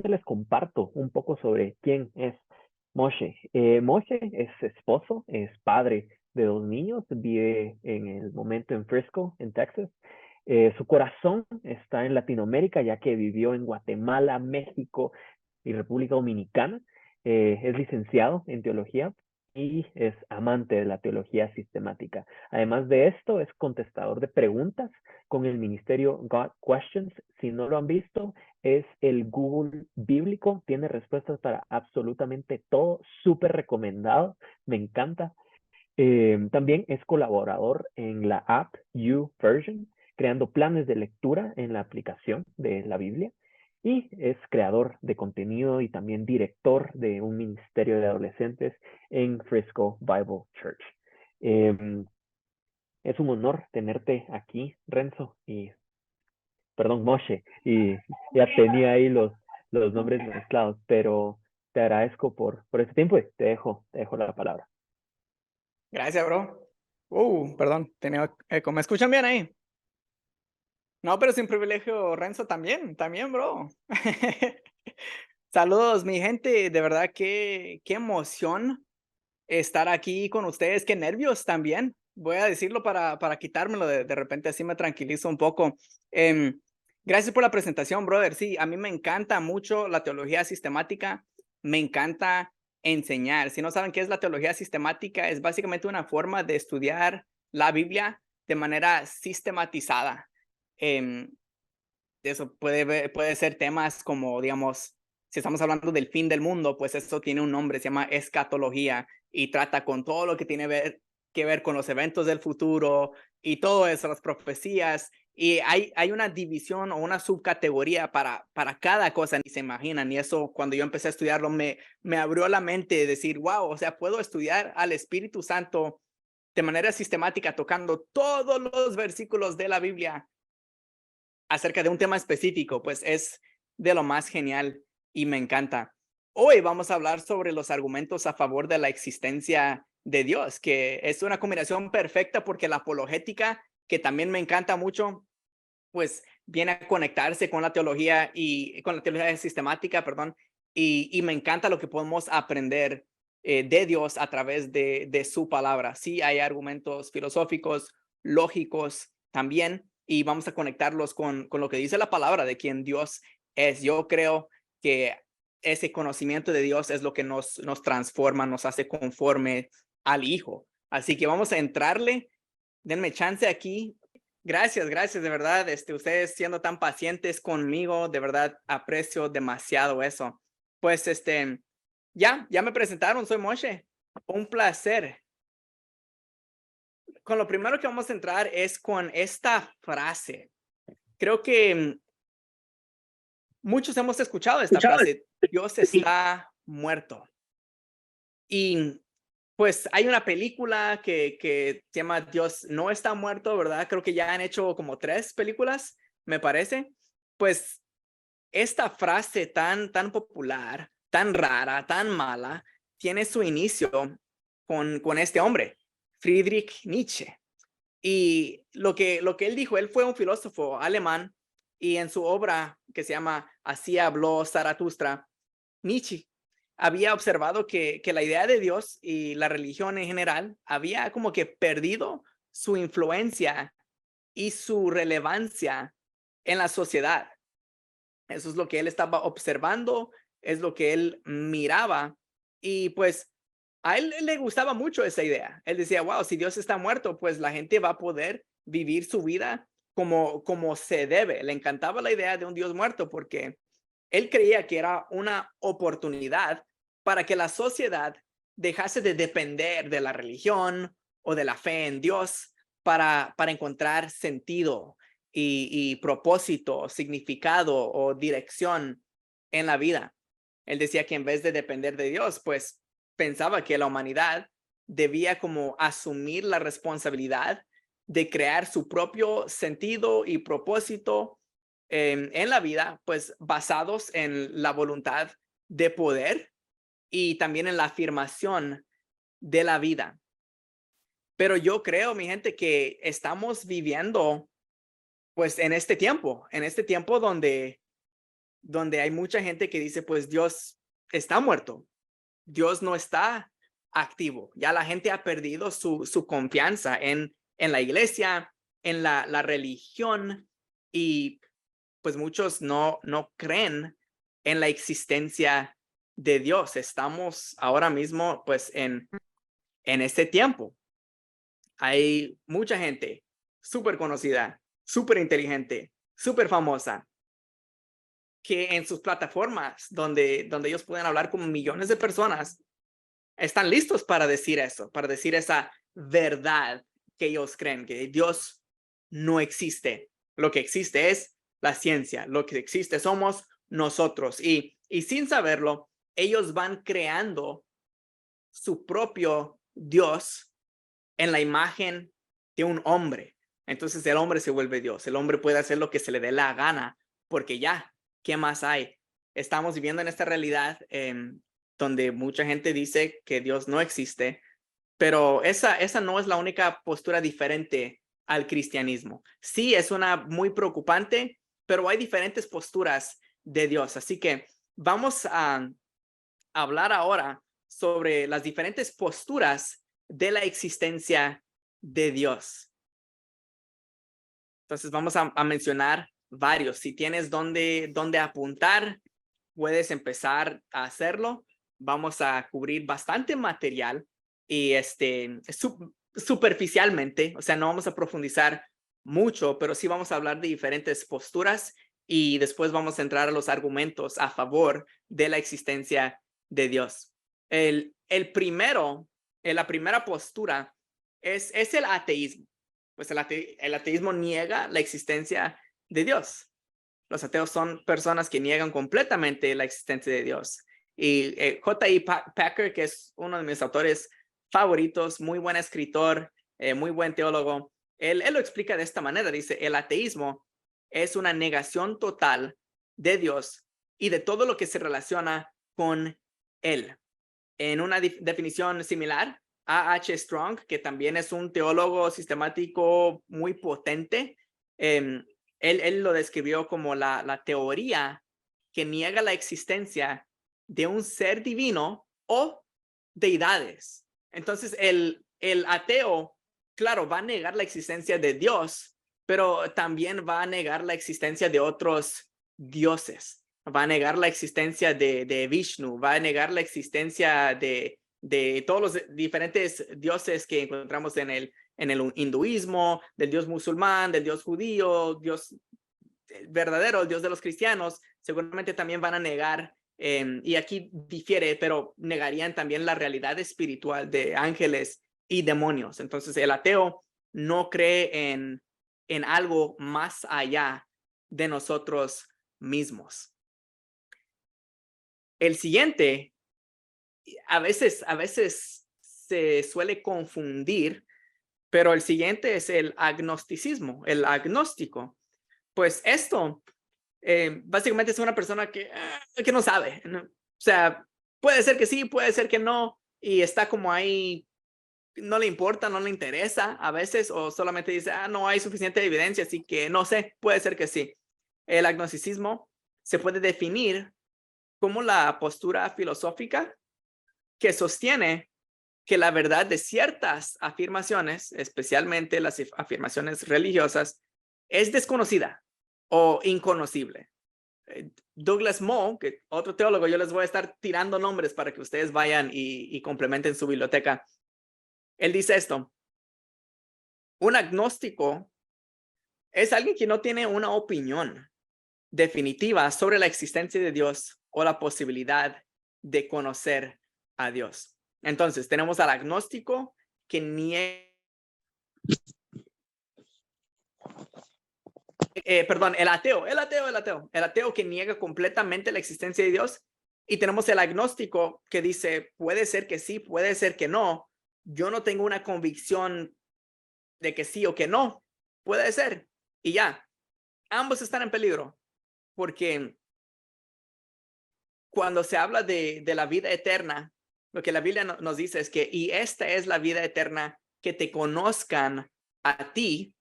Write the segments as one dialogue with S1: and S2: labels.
S1: Primeramente les comparto un poco sobre quién es Moshe. Moshe es esposo, es padre de 2 niños, vive en el momento en Frisco, en Texas. Su corazón está en Latinoamérica, ya que vivió en Guatemala, México y República Dominicana. Es licenciado en teología y es amante de la teología sistemática. Además de esto, es contestador de preguntas con el ministerio God Questions. Si no lo han visto, es el Google bíblico, tiene respuestas para absolutamente todo, súper recomendado, me encanta. También es colaborador en la app YouVersion, creando planes de lectura en la aplicación de la Biblia. Y es creador de contenido y también director de un ministerio de adolescentes en Frisco Bible Church. Es un honor tenerte aquí, Renzo, y perdón, Moshe, y ya tenía ahí los nombres mezclados, pero te agradezco por este tiempo y te dejo la palabra.
S2: Gracias, bro. Perdón, tenía eco. ¿Me escuchan bien ahí? No, pero sin privilegio, Renzo, también, bro. Saludos, mi gente. De verdad, qué emoción estar aquí con ustedes. Qué nervios también. Voy a decirlo para quitármelo. De repente así me tranquilizo un poco. Em, Gracias por la presentación, brother. Sí, a mí me encanta mucho la teología sistemática. Me encanta enseñar. Si no saben qué es la teología sistemática, es básicamente una forma de estudiar la Biblia de manera sistematizada. Em, Eso puede ser temas como, digamos, si estamos hablando del fin del mundo, pues eso tiene un nombre, se llama escatología y trata con todo lo que tiene que ver con los eventos del futuro y todo eso, las profecías. Y hay una división o una subcategoría para cada cosa, ni se imaginan. Y eso, cuando yo empecé a estudiarlo, me abrió la mente de decir, wow, o sea, puedo estudiar al Espíritu Santo de manera sistemática, tocando todos los versículos de la Biblia acerca de un tema específico, pues es de lo más genial y me encanta. Hoy vamos a hablar sobre los argumentos a favor de la existencia de Dios, que es una combinación perfecta porque la apologética, que también me encanta mucho, pues viene a conectarse con la teología y con la teología sistemática, perdón, y me encanta lo que podemos aprender de Dios a través de su palabra. Sí, hay argumentos filosóficos, lógicos también, y vamos a conectarlos con lo que dice la palabra de quién Dios es. Yo creo que ese conocimiento de Dios es lo que nos transforma, nos hace conforme al Hijo. Así que vamos a entrarle. Denme chance aquí. Gracias, de verdad, ustedes siendo tan pacientes conmigo, de verdad aprecio demasiado eso. Pues, ya me presentaron, soy Moshe. Un placer. Con lo primero que vamos a entrar es con esta frase. Creo que muchos hemos escuchado esta
S1: Escuchado.
S2: frase, Dios está muerto. Y pues hay una película que se llama Dios no está muerto, ¿verdad? Creo que ya han hecho como 3 películas, me parece. Pues esta frase tan popular, tan rara, tan mala, tiene su inicio con este hombre, Friedrich Nietzsche. Y lo que él dijo, él fue un filósofo alemán y en su obra que se llama Así habló Zaratustra, Nietzsche había observado que la idea de Dios y la religión en general había como que perdido su influencia y su relevancia en la sociedad. Eso es lo que él estaba observando, es lo que él miraba y pues a él le gustaba mucho esa idea. Él decía, wow, si Dios está muerto, pues la gente va a poder vivir su vida como se debe. Le encantaba la idea de un Dios muerto porque él creía que era una oportunidad para que la sociedad dejase de depender de la religión o de la fe en Dios para encontrar sentido y propósito, significado o dirección en la vida. Él decía que en vez de depender de Dios, pues pensaba que la humanidad debía como asumir la responsabilidad de crear su propio sentido y propósito en la vida, pues basados en la voluntad de poder y también en la afirmación de la vida. Pero yo creo, mi gente, que estamos viviendo pues en este tiempo donde donde hay mucha gente que dice, pues Dios está muerto, Dios no está activo. Ya la gente ha perdido su confianza en la iglesia, en la religión, y pues muchos no creen en la existencia de Dios. Estamos ahora mismo pues en este tiempo. Hay mucha gente súper conocida, súper inteligente, súper famosa, que en sus plataformas donde ellos pueden hablar con millones de personas, están listos para decir eso, para decir esa verdad que ellos creen, que Dios no existe. Lo que existe es la ciencia, lo que existe somos nosotros. Y sin saberlo, ellos van creando su propio Dios en la imagen de un hombre. Entonces el hombre se vuelve Dios. El hombre puede hacer lo que se le dé la gana, porque ya, ¿qué más hay? Estamos viviendo en esta realidad donde mucha gente dice que Dios no existe, pero esa no es la única postura diferente al cristianismo. Sí, es una muy preocupante, pero hay diferentes posturas de Dios. Así que vamos a hablar ahora sobre las diferentes posturas de la existencia de Dios. Entonces vamos a mencionar varios. Si tienes dónde apuntar, puedes empezar a hacerlo. Vamos a cubrir bastante material y superficialmente, o sea, no vamos a profundizar mucho, pero sí vamos a hablar de diferentes posturas y después vamos a entrar a los argumentos a favor de la existencia de Dios. La primera postura es el ateísmo. Pues el ateísmo niega la existencia de Dios. Los ateos son personas que niegan completamente la existencia de Dios. Y J.I. Packer, que es uno de mis autores favoritos, muy buen escritor, muy buen teólogo, él lo explica de esta manera. Dice, el ateísmo es una negación total de Dios y de todo lo que se relaciona con él. En una definición similar, A.H. Strong, que también es un teólogo sistemático muy potente, él lo describió como la teoría que niega la existencia de un ser divino o deidades. Entonces, el ateo, claro, va a negar la existencia de Dios, pero también va a negar la existencia de otros dioses. Va a negar la existencia de Vishnu, va a negar la existencia de todos los diferentes dioses que encontramos en el hinduismo, del Dios musulmán, del Dios judío, Dios verdadero, el Dios de los cristianos. Seguramente también van a negar, y aquí difiere, pero negarían también la realidad espiritual de ángeles y demonios. Entonces el ateo no cree en algo más allá de nosotros mismos. El siguiente, a veces se suele confundir, pero el siguiente es el agnosticismo, el agnóstico. Pues esto básicamente es una persona que no sabe, ¿no? O sea, puede ser que sí, puede ser que no, y está como ahí, no le importa, no le interesa a veces, o solamente dice, no hay suficiente evidencia, así que no sé, puede ser que sí. El agnosticismo se puede definir como la postura filosófica que sostiene que la verdad de ciertas afirmaciones, especialmente las afirmaciones religiosas, es desconocida o inconocible. Douglas Moo, que otro teólogo, yo les voy a estar tirando nombres para que ustedes vayan y complementen su biblioteca. Él dice esto: un agnóstico es alguien que no tiene una opinión definitiva sobre la existencia de Dios o la posibilidad de conocer a Dios. Entonces, tenemos al agnóstico que niega, el ateo que niega completamente la existencia de Dios, y tenemos el agnóstico que dice, puede ser que sí, puede ser que no, yo no tengo una convicción de que sí o que no, puede ser, y ya, ambos están en peligro, porque cuando se habla de la vida eterna, lo que la Biblia nos dice es que, y esta es la vida eterna, que te conozcan a ti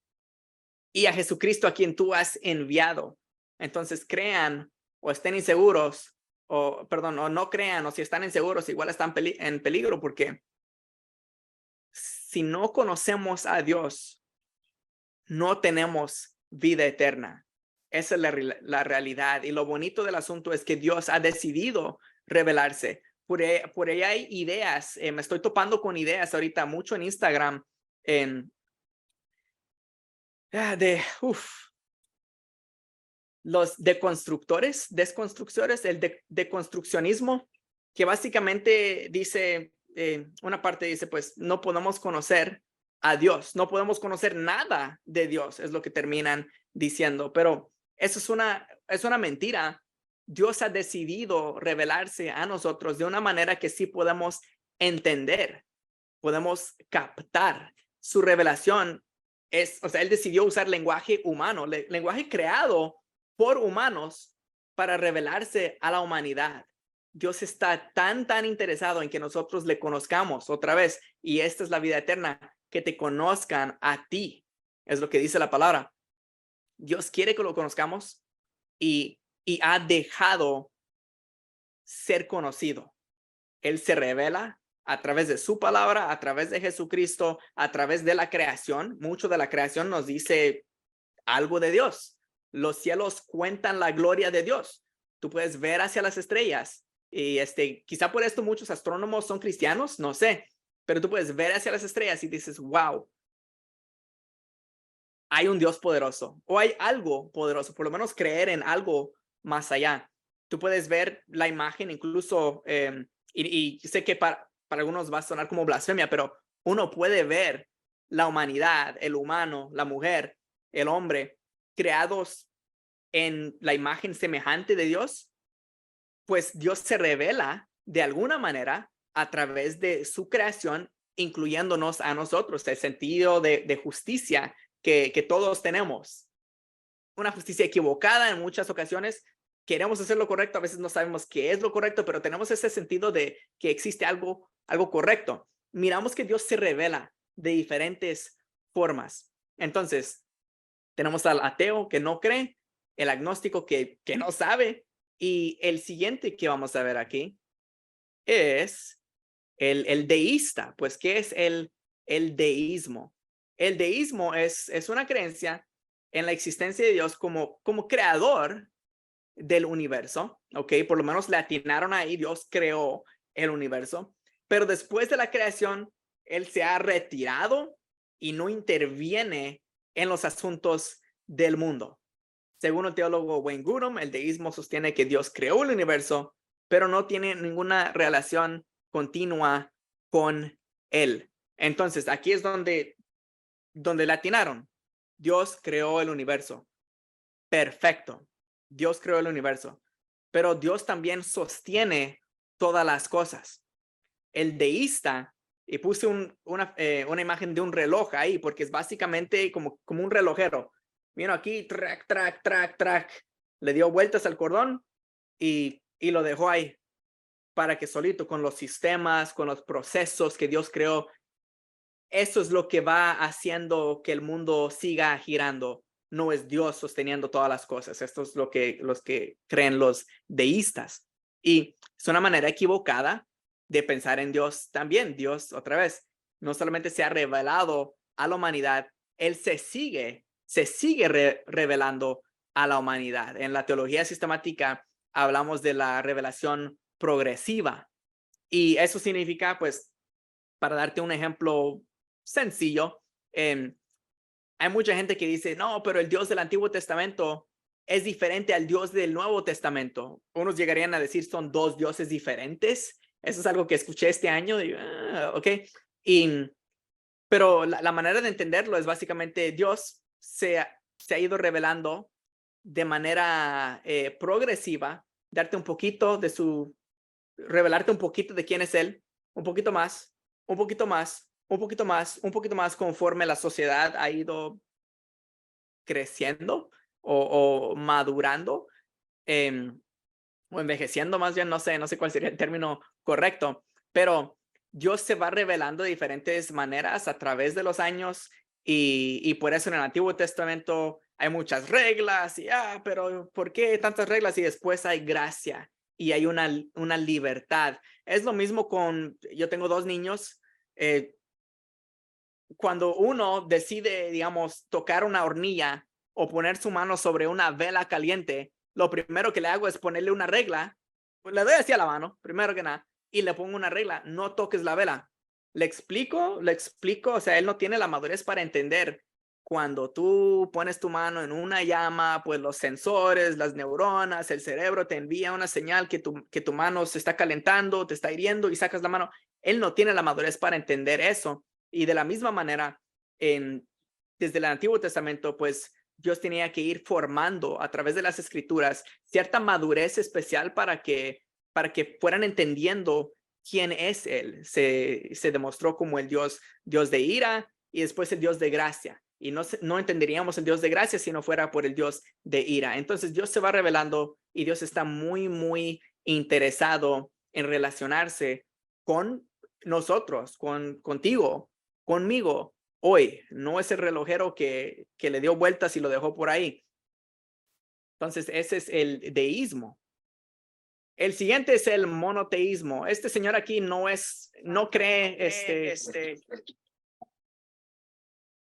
S2: y a Jesucristo a quien tú has enviado. Entonces crean o estén inseguros, o no crean, o si están inseguros, igual están en peligro, porque si no conocemos a Dios, no tenemos vida eterna. Esa es la realidad. Y lo bonito del asunto es que Dios ha decidido revelarse. Por ahí hay ideas. Me estoy topando con ideas ahorita mucho en Instagram los desconstructores, el deconstruccionismo, que básicamente dice, una parte dice, pues no podemos conocer a Dios, no podemos conocer nada de Dios, es lo que terminan diciendo, pero eso es una mentira. Dios ha decidido revelarse a nosotros de una manera que sí podemos entender, podemos captar. Su revelación o sea, él decidió usar lenguaje humano, lenguaje creado por humanos para revelarse a la humanidad. Dios está tan interesado en que nosotros le conozcamos otra vez, y esta es la vida eterna, que te conozcan a ti, es lo que dice la palabra. Dios quiere que lo conozcamos y ha dejado ser conocido. Él se revela a través de su palabra, a través de Jesucristo, a través de la creación. Mucho de la creación nos dice algo de Dios. Los cielos cuentan la gloria de Dios. Tú puedes ver hacia las estrellas y quizá por esto muchos astrónomos son cristianos, no sé, pero tú puedes ver hacia las estrellas y dices, wow, hay un Dios poderoso o hay algo poderoso, por lo menos creer en algo más allá. Tú puedes ver la imagen incluso, y sé que para algunos va a sonar como blasfemia, pero uno puede ver la humanidad, el humano, la mujer, el hombre, creados en la imagen semejante de Dios, pues Dios se revela de alguna manera a través de su creación, incluyéndonos a nosotros, el sentido de justicia que todos tenemos. Una justicia equivocada en muchas ocasiones. Queremos hacer lo correcto, a veces no sabemos qué es lo correcto, pero tenemos ese sentido de que existe algo correcto. Miramos que Dios se revela de diferentes formas. Entonces, tenemos al ateo que no cree, el agnóstico que no sabe, y el siguiente que vamos a ver aquí es el deísta. Pues, ¿qué es el deísmo? El deísmo es una creencia en la existencia de Dios como creador del universo, ¿ok? Por lo menos le atinaron ahí, Dios creó el universo, pero después de la creación, Él se ha retirado y no interviene en los asuntos del mundo. Según el teólogo Wayne Grudem, el deísmo sostiene que Dios creó el universo, pero no tiene ninguna relación continua con Él. Entonces, aquí es donde le atinaron. Dios creó el universo. Perfecto. Dios creó el universo, pero Dios también sostiene todas las cosas. El deísta, y puse una imagen de un reloj ahí, porque es básicamente como un relojero. Vino aquí, track, le dio vueltas al cordón y lo dejó ahí para que solito, con los sistemas, con los procesos que Dios creó, eso es lo que va haciendo que el mundo siga girando. No es Dios sosteniendo todas las cosas. Esto es lo que los que creen los deístas. Y es una manera equivocada de pensar en Dios también. Dios, otra vez, no solamente se ha revelado a la humanidad, Él se sigue revelando a la humanidad. En la teología sistemática hablamos de la revelación progresiva. Y eso significa, pues, para darte un ejemplo sencillo, hay mucha gente que dice, no, pero el Dios del Antiguo Testamento es diferente al Dios del Nuevo Testamento. Unos llegarían a decir, son dos dioses diferentes. Eso es algo que escuché este año. Y, ok. Pero la manera de entenderlo es básicamente Dios se ha ido revelando de manera progresiva, darte un poquito revelarte un poquito de quién es Él, un poquito más, un poquito más, un poquito más, un poquito más, conforme la sociedad ha ido creciendo o madurando, o envejeciendo más bien, no sé cuál sería el término correcto, pero Dios se va revelando de diferentes maneras a través de los años, y por eso en el Antiguo Testamento hay muchas reglas y, pero ¿por qué tantas reglas? Y después hay gracia y hay una libertad. Es lo mismo yo tengo 2 niños. Cuando uno decide, digamos, tocar una hornilla o poner su mano sobre una vela caliente, lo primero que le hago es ponerle una regla. Pues le doy así a la mano, primero que nada, y le pongo una regla: no toques la vela. Le explico, o sea, él no tiene la madurez para entender. Cuando tú pones tu mano en una llama, pues los sensores, las neuronas, el cerebro te envía una señal que tu mano se está calentando, te está hiriendo y sacas la mano. Él no tiene la madurez para entender eso. Y de la misma manera, desde el Antiguo Testamento, pues Dios tenía que ir formando a través de las escrituras cierta madurez especial para que fueran entendiendo quién es Él. Se demostró como el Dios de ira y después el Dios de gracia. Y no entenderíamos el Dios de gracia si no fuera por el Dios de ira. Entonces Dios se va revelando y Dios está muy, muy interesado en relacionarse con nosotros, contigo, conmigo hoy. No es el relojero que le dio vueltas y lo dejó por ahí. Entonces ese es el deísmo. El siguiente es el monoteísmo. Este señor aquí no cree,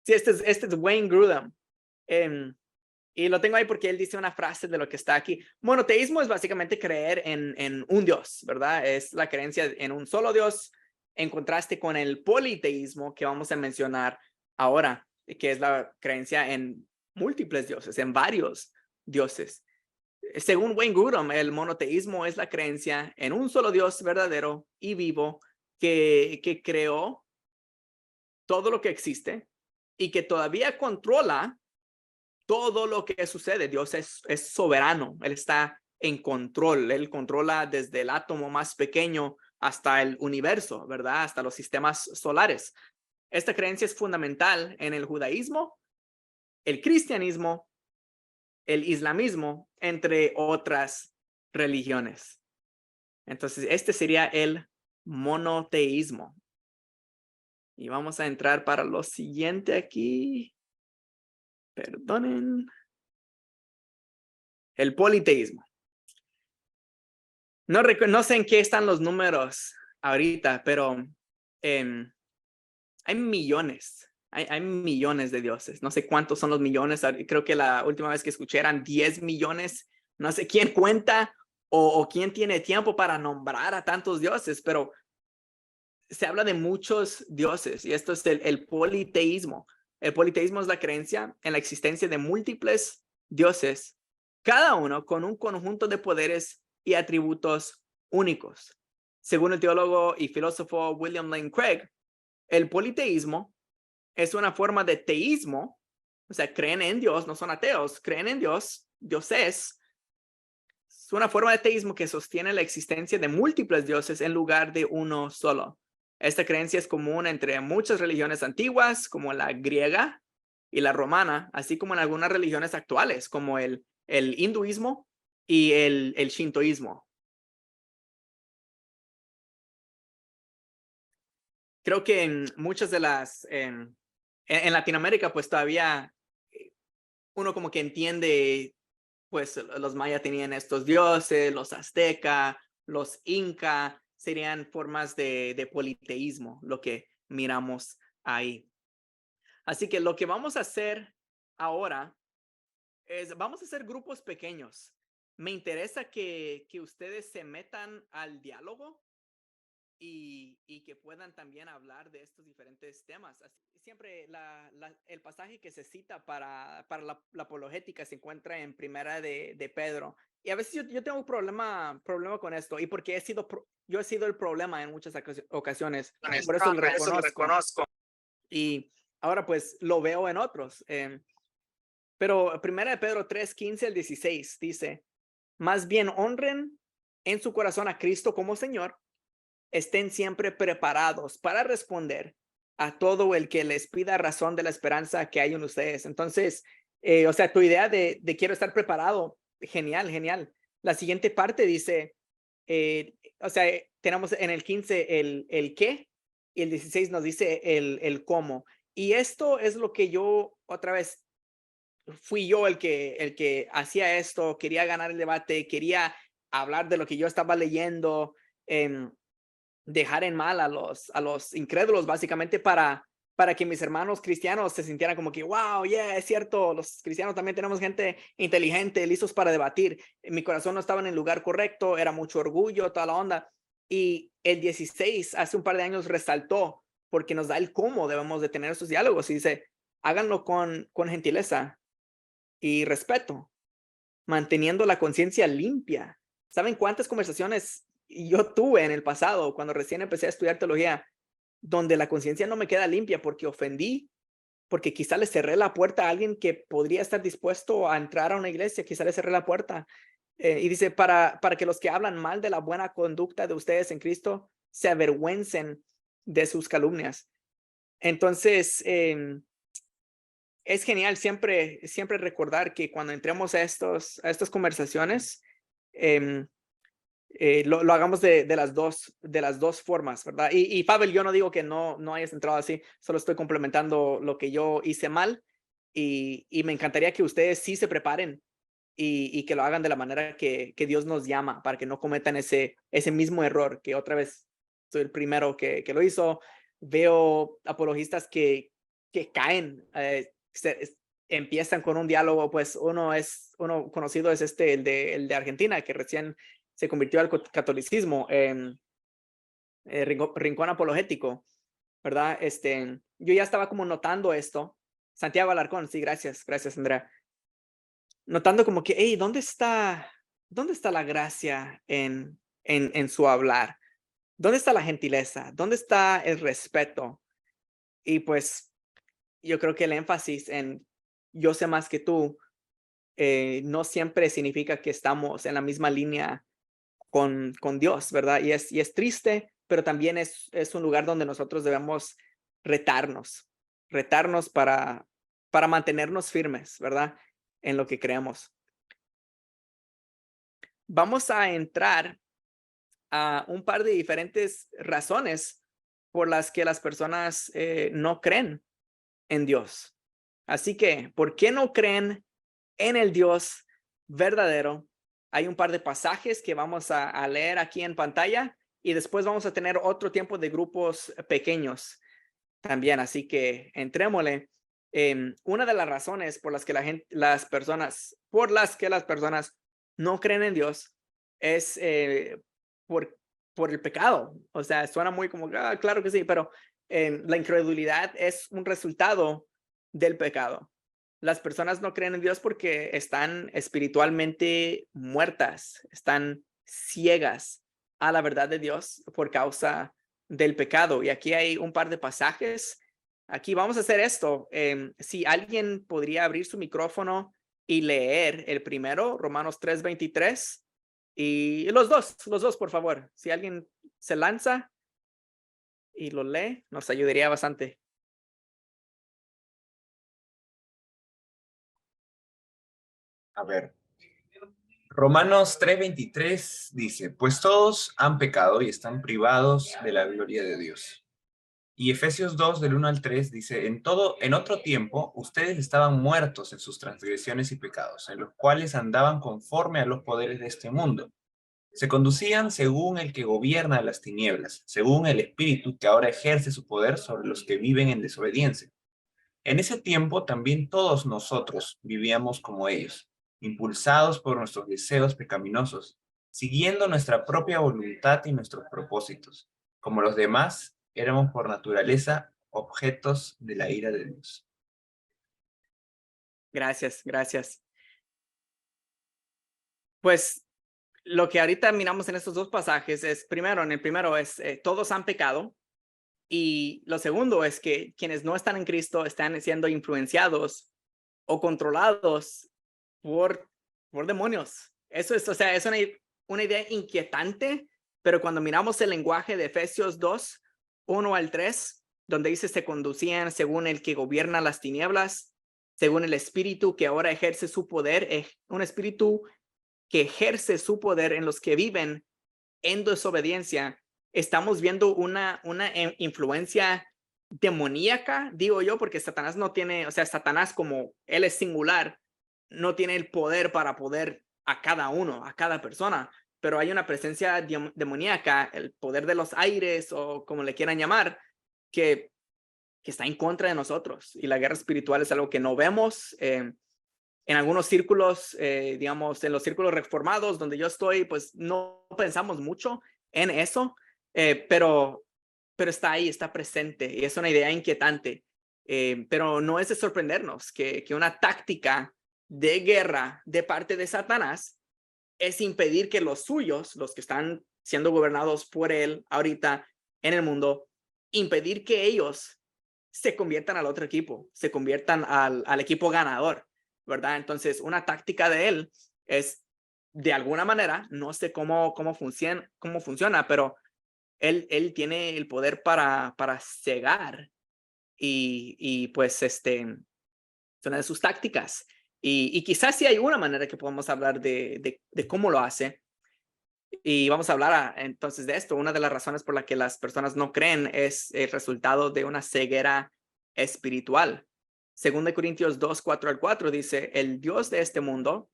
S2: sí, este es Wayne Grudem. Y lo tengo ahí porque él dice una frase de lo que está aquí. Monoteísmo es básicamente creer en un Dios, ¿verdad? Es la creencia en un solo Dios, en contraste con el politeísmo que vamos a mencionar ahora, que es la creencia en múltiples dioses, en varios dioses. Según Wayne Grudem, el monoteísmo es la creencia en un solo Dios verdadero y vivo que creó todo lo que existe y que todavía controla todo lo que sucede. Dios es soberano, Él está en control, Él controla desde el átomo más pequeño hasta el universo, ¿verdad? Hasta los sistemas solares. Esta creencia es fundamental en el judaísmo, el cristianismo, el islamismo, entre otras religiones. Entonces, este sería el monoteísmo. Y vamos a entrar para lo siguiente aquí. Perdonen. El politeísmo. No sé en qué están los números ahorita, pero hay millones. Hay millones de dioses. No sé cuántos son los millones. Creo que la última vez que escuché eran 10 millones. No sé quién cuenta o quién tiene tiempo para nombrar a tantos dioses, pero se habla de muchos dioses y esto es el politeísmo. El politeísmo es la creencia en la existencia de múltiples dioses, cada uno con un conjunto de poderes y atributos únicos. Según el teólogo y filósofo William Lane Craig, el politeísmo es una forma de teísmo, o sea, creen en Dios, no son ateos, creen en Dios, Dios es una forma de teísmo que sostiene la existencia de múltiples dioses en lugar de uno solo. Esta creencia es común entre muchas religiones antiguas, como la griega y la romana, así como en algunas religiones actuales, como el hinduismo y el shintoísmo. Creo que en muchas de las, en Latinoamérica, pues todavía uno como que entiende, pues los mayas tenían estos dioses, los azteca, los inca, serían formas de politeísmo, lo que miramos ahí. Así que lo que vamos a hacer ahora es, vamos a hacer grupos pequeños. Me interesa que ustedes se metan al diálogo y que puedan también hablar de estos diferentes temas. Así, siempre el pasaje que se cita para la apologética se encuentra en Primera de Pedro. Y a veces yo tengo un problema con esto, y porque yo he sido el problema en muchas ocasiones. Por eso lo reconozco. Y ahora pues lo veo en otros. Pero Primera de Pedro 3:15 al 16 dice: más bien honren en su corazón a Cristo como Señor. Estén siempre preparados para responder a todo el que les pida razón de la esperanza que hay en ustedes. Entonces, o sea, tu idea de quiero estar preparado, genial, genial. La siguiente parte dice, o sea, tenemos en el 15 el qué y el 16 nos dice el cómo. Y esto es lo que yo otra vez fui yo el que hacía esto, quería ganar el debate, quería hablar de lo que yo estaba leyendo, dejar en mal a los incrédulos, básicamente para que mis hermanos cristianos se sintieran como que, wow, yeah, es cierto, los cristianos también tenemos gente inteligente, listos para debatir. Mi corazón no estaba en el lugar correcto, era mucho orgullo, toda la onda. Y el 16, hace un par de años, resaltó porque nos da el cómo debemos de tener esos diálogos y dice, háganlo con gentileza y respeto, manteniendo la conciencia limpia. ¿Saben cuántas conversaciones yo tuve en el pasado cuando recién empecé a estudiar teología, donde la conciencia no me queda limpia porque ofendí, porque quizá le cerré la puerta a alguien que podría estar dispuesto a entrar a una iglesia, quizá le cerré la puerta? Y dice, para que los que hablan mal de la buena conducta de ustedes en Cristo se avergüencen de sus calumnias. Entonces, es genial siempre recordar que cuando entremos a estas conversaciones, lo hagamos de las dos formas, ¿verdad? Y Pavel, yo no digo que no hayas entrado así, solo estoy complementando lo que yo hice mal y me encantaría que ustedes sí se preparen y que lo hagan de la manera que Dios nos llama, para que no cometan ese mismo error, que otra vez soy el primero que lo hizo. Veo apologistas que caen, empiezan con un diálogo, pues uno conocido es el de Argentina, que recién se convirtió al catolicismo, Rincón Apologético, ¿verdad? Yo ya estaba como notando esto. Santiago Alarcón, sí, gracias, Andrea. Notando como que, hey, ¿dónde está la gracia en su hablar? ¿Dónde está la gentileza? ¿Dónde está el respeto? Y pues yo creo que el énfasis en yo sé más que tú no siempre significa que estamos en la misma línea con Dios, ¿verdad? Y es triste, pero también es un lugar donde nosotros debemos retarnos para mantenernos firmes, ¿verdad? En lo que creemos. Vamos a entrar a un par de diferentes razones por las que las personas no creen en Dios. Así que, ¿por qué no creen en el Dios verdadero? Hay un par de pasajes que vamos a leer aquí en pantalla y después vamos a tener otro tiempo de grupos pequeños también. Así que entrémosle. Una de las razones por las que las personas no creen en Dios es por el pecado. O sea, suena muy como, claro que sí, pero la incredulidad es un resultado del pecado. Las personas no creen en Dios porque están espiritualmente muertas, están ciegas a la verdad de Dios por causa del pecado. Y aquí hay un par de pasajes. Aquí vamos a hacer esto. Si alguien podría abrir su micrófono y leer el primero, Romanos 3:23, y los dos, por favor. Si alguien se lanza y lo lee, nos ayudaría bastante.
S3: A ver, Romanos 3:23 dice, pues todos han pecado y están privados de la gloria de Dios. Y Efesios 2, del 1 al 3, dice, en otro tiempo, ustedes estaban muertos en sus transgresiones y pecados, en los cuales andaban conforme a los poderes de este mundo. Se conducían según el que gobierna las tinieblas, según el espíritu que ahora ejerce su poder sobre los que viven en desobediencia. En ese tiempo también todos nosotros vivíamos como ellos, impulsados por nuestros deseos pecaminosos, siguiendo nuestra propia voluntad y nuestros propósitos. Como los demás, éramos por naturaleza objetos de la ira de Dios.
S2: Gracias. Pues lo que ahorita miramos en estos dos pasajes es, primero, en el primero es, todos han pecado. Y lo segundo es que quienes no están en Cristo están siendo influenciados o controlados por demonios. Eso es, o sea, es una idea inquietante, pero cuando miramos el lenguaje de Efesios 2, 1 al 3, donde dice se conducían según el que gobierna las tinieblas, según el espíritu que ahora ejerce su poder, un espíritu que ejerce su poder en los que viven en desobediencia, estamos viendo una influencia demoníaca, digo yo, porque Satanás no tiene, o sea, Satanás como él es singular, no tiene el poder para poder a cada uno, a cada persona, pero hay una presencia demoníaca, el poder de los aires o como le quieran llamar, que está en contra de nosotros. Y la guerra espiritual es algo que no vemos. En algunos círculos, digamos, en los círculos reformados donde yo estoy, pues no pensamos mucho en eso, pero está ahí, está presente y es una idea inquietante. Pero no es de sorprendernos que una táctica de guerra de parte de Satanás es impedir que los suyos, los que están siendo gobernados por él ahorita en el mundo, impedir que ellos se conviertan al otro equipo, se conviertan al equipo ganador, ¿verdad? Entonces, una táctica de él es, de alguna manera, no sé cómo funciona, pero él tiene el poder para cegar y pues, son una de sus tácticas. Y quizás sí hay una manera que podemos hablar de cómo lo hace. Y vamos a hablar entonces de esto. Una de las razones por la que las personas no creen es el resultado de una ceguera espiritual. Según de Corintios 2, 4-4 dice, el Dios de este mundo,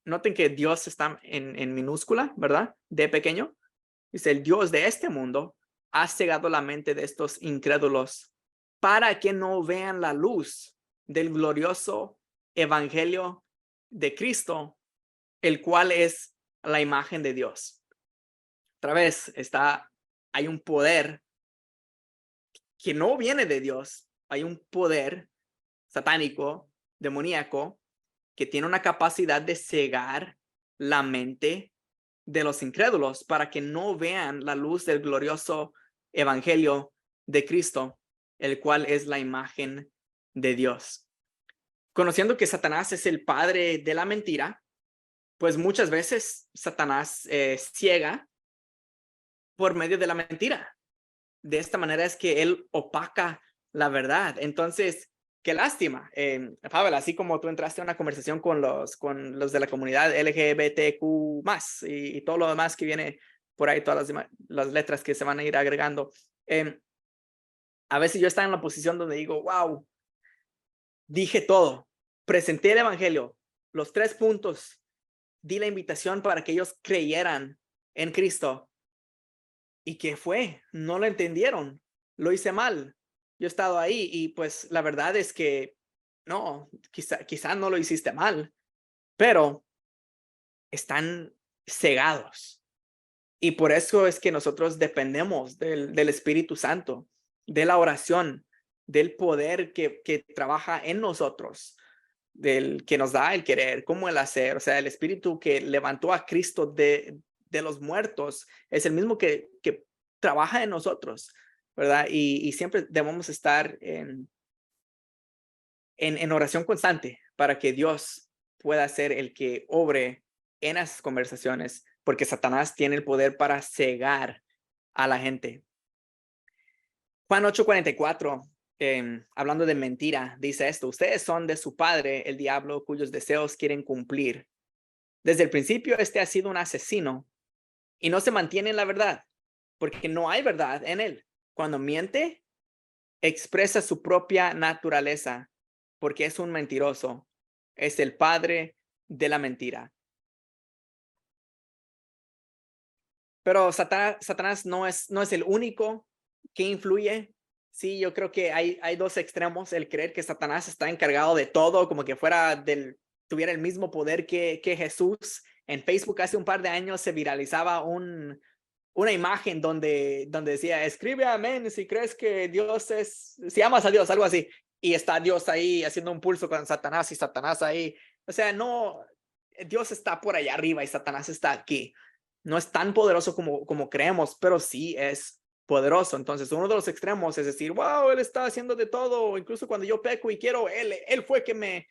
S2: noten que Dios está en minúscula, ¿verdad? De pequeño. Dice, el Dios de este mundo ha cegado la mente de estos incrédulos para que no vean la luz del glorioso evangelio de Cristo, el cual es la imagen de Dios. Otra vez hay un poder que no viene de Dios. Hay un poder satánico, demoníaco, que tiene una capacidad de cegar la mente de los incrédulos para que no vean la luz del glorioso evangelio de Cristo, el cual es la imagen de Dios. Conociendo que Satanás es el padre de la mentira, pues muchas veces Satanás ciega por medio de la mentira. De esta manera es que él opaca la verdad. Entonces, qué lástima. Pavel, así como tú entraste a una conversación con los de la comunidad LGBTQ+, y todo lo demás que viene por ahí, todas las letras que se van a ir agregando. A veces yo estaba en la posición donde digo, wow, dije todo, presenté el evangelio, los 3 puntos, di la invitación para que ellos creyeran en Cristo. ¿Y qué fue? No lo entendieron, lo hice mal. Yo he estado ahí y pues la verdad es que no, quizá no lo hiciste mal, pero están cegados. Y por eso es que nosotros dependemos del Espíritu Santo, de la oración, del poder que trabaja en nosotros, del que nos da el querer, como el hacer. O sea, el Espíritu que levantó a Cristo de los muertos es el mismo que trabaja en nosotros, ¿verdad? Y siempre debemos estar en oración constante para que Dios pueda ser el que obre en esas conversaciones, porque Satanás tiene el poder para cegar a la gente. Juan 8:44, hablando de mentira, dice esto: ustedes son de su padre, el diablo, cuyos deseos quieren cumplir. Desde el principio, este ha sido un asesino y no se mantiene en la verdad, porque no hay verdad en él. Cuando miente, expresa su propia naturaleza, porque es un mentiroso. Es el padre de la mentira. Pero Satanás no es el único que influye. Sí, yo creo que hay 2 extremos: el creer que Satanás está encargado de todo, como que tuviera el mismo poder que Jesús. En Facebook hace un par de años se viralizaba una imagen donde decía, escribe amén si crees que Dios si amas a Dios, algo así. Y está Dios ahí haciendo un pulso con Satanás y Satanás ahí. O sea, no, Dios está por allá arriba y Satanás está aquí. No es tan poderoso como creemos, pero sí es poderoso. Entonces, uno de los extremos es decir, wow, él está haciendo de todo. Incluso cuando yo peco y quiero, él fue que me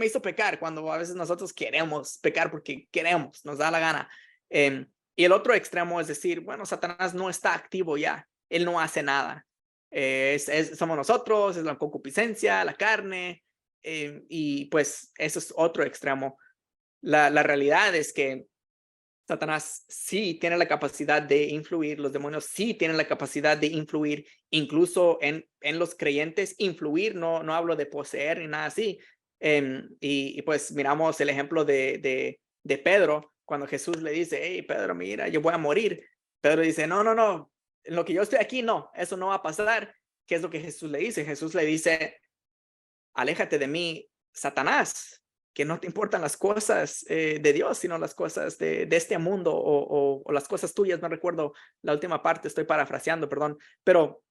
S2: hizo pecar, cuando a veces nosotros queremos pecar porque queremos, nos da la gana. Y el otro extremo es decir, bueno, Satanás no está activo ya, él no hace nada. Somos nosotros, es la concupiscencia, la carne, y pues eso es otro extremo. La realidad es que Satanás sí tiene la capacidad de influir, los demonios sí tienen la capacidad de influir, incluso en los creyentes, influir, no hablo de poseer ni nada así. Y pues miramos el ejemplo de Pedro, cuando Jesús le dice, hey, Pedro, mira, yo voy a morir. Pedro dice, no, en lo que yo estoy aquí, no, eso no va a pasar. ¿Qué es lo que Jesús le dice? Jesús le dice, aléjate de mí, Satanás, que no te importan las cosas de Dios, sino las cosas de este mundo o las cosas tuyas. No recuerdo la última parte, estoy parafraseando, perdón, pero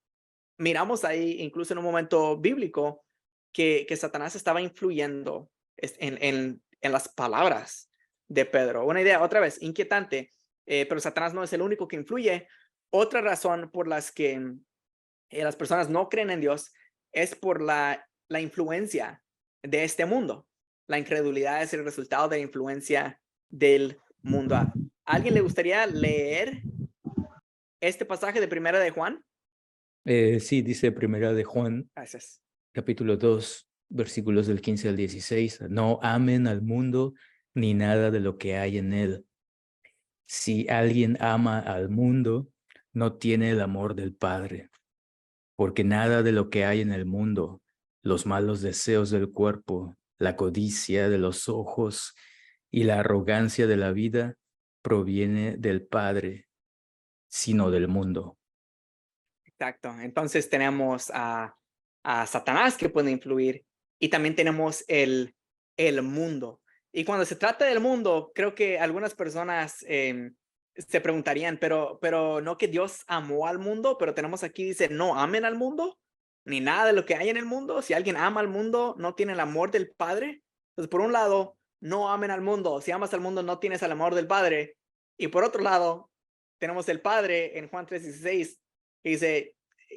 S2: miramos ahí, incluso en un momento bíblico, que Satanás estaba influyendo en las palabras de Pedro. Una idea, otra vez, inquietante, pero Satanás no es el único que influye. Otra razón por las que las personas no creen en Dios es por la influencia de este mundo. La incredulidad es el resultado de la influencia del mundo. ¿A alguien le gustaría leer este pasaje de Primera de Juan?
S4: Sí, dice Primera de Juan,
S2: Gracias.
S4: capítulo 2, versículos del 15 al 16. No amen al mundo ni nada de lo que hay en él. Si alguien ama al mundo, no tiene el amor del Padre, porque nada de lo que hay en el mundo, los malos deseos del cuerpo, la codicia de los ojos y la arrogancia de la vida, proviene del Padre, sino del mundo.
S2: Exacto. Entonces tenemos a Satanás que puede influir y también tenemos el mundo. Y cuando se trata del mundo, creo que algunas personas se preguntarían, pero no que Dios amó al mundo, pero tenemos aquí, dice, no amen al mundo, ni nada de lo que hay en el mundo. Si alguien ama al mundo, no tiene el amor del Padre. Entonces, por un lado, no amen al mundo. Si amas al mundo, no tienes el amor del Padre. Y por otro lado, tenemos el Padre en Juan 3:16, que dice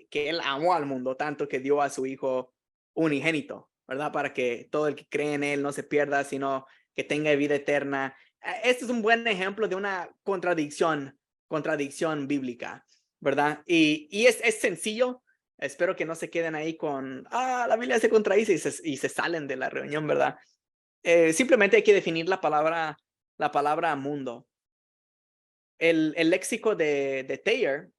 S2: que Él amó al mundo tanto que dio a su Hijo unigénito, ¿verdad? Para que todo el que cree en Él no se pierda, sino que tenga vida eterna. Este es un buen ejemplo de una contradicción bíblica, ¿verdad? Y es sencillo. Espero que no se queden ahí con, la Biblia se contradice y se salen de la reunión, ¿verdad? Simplemente hay que definir la palabra mundo. El léxico de Thayer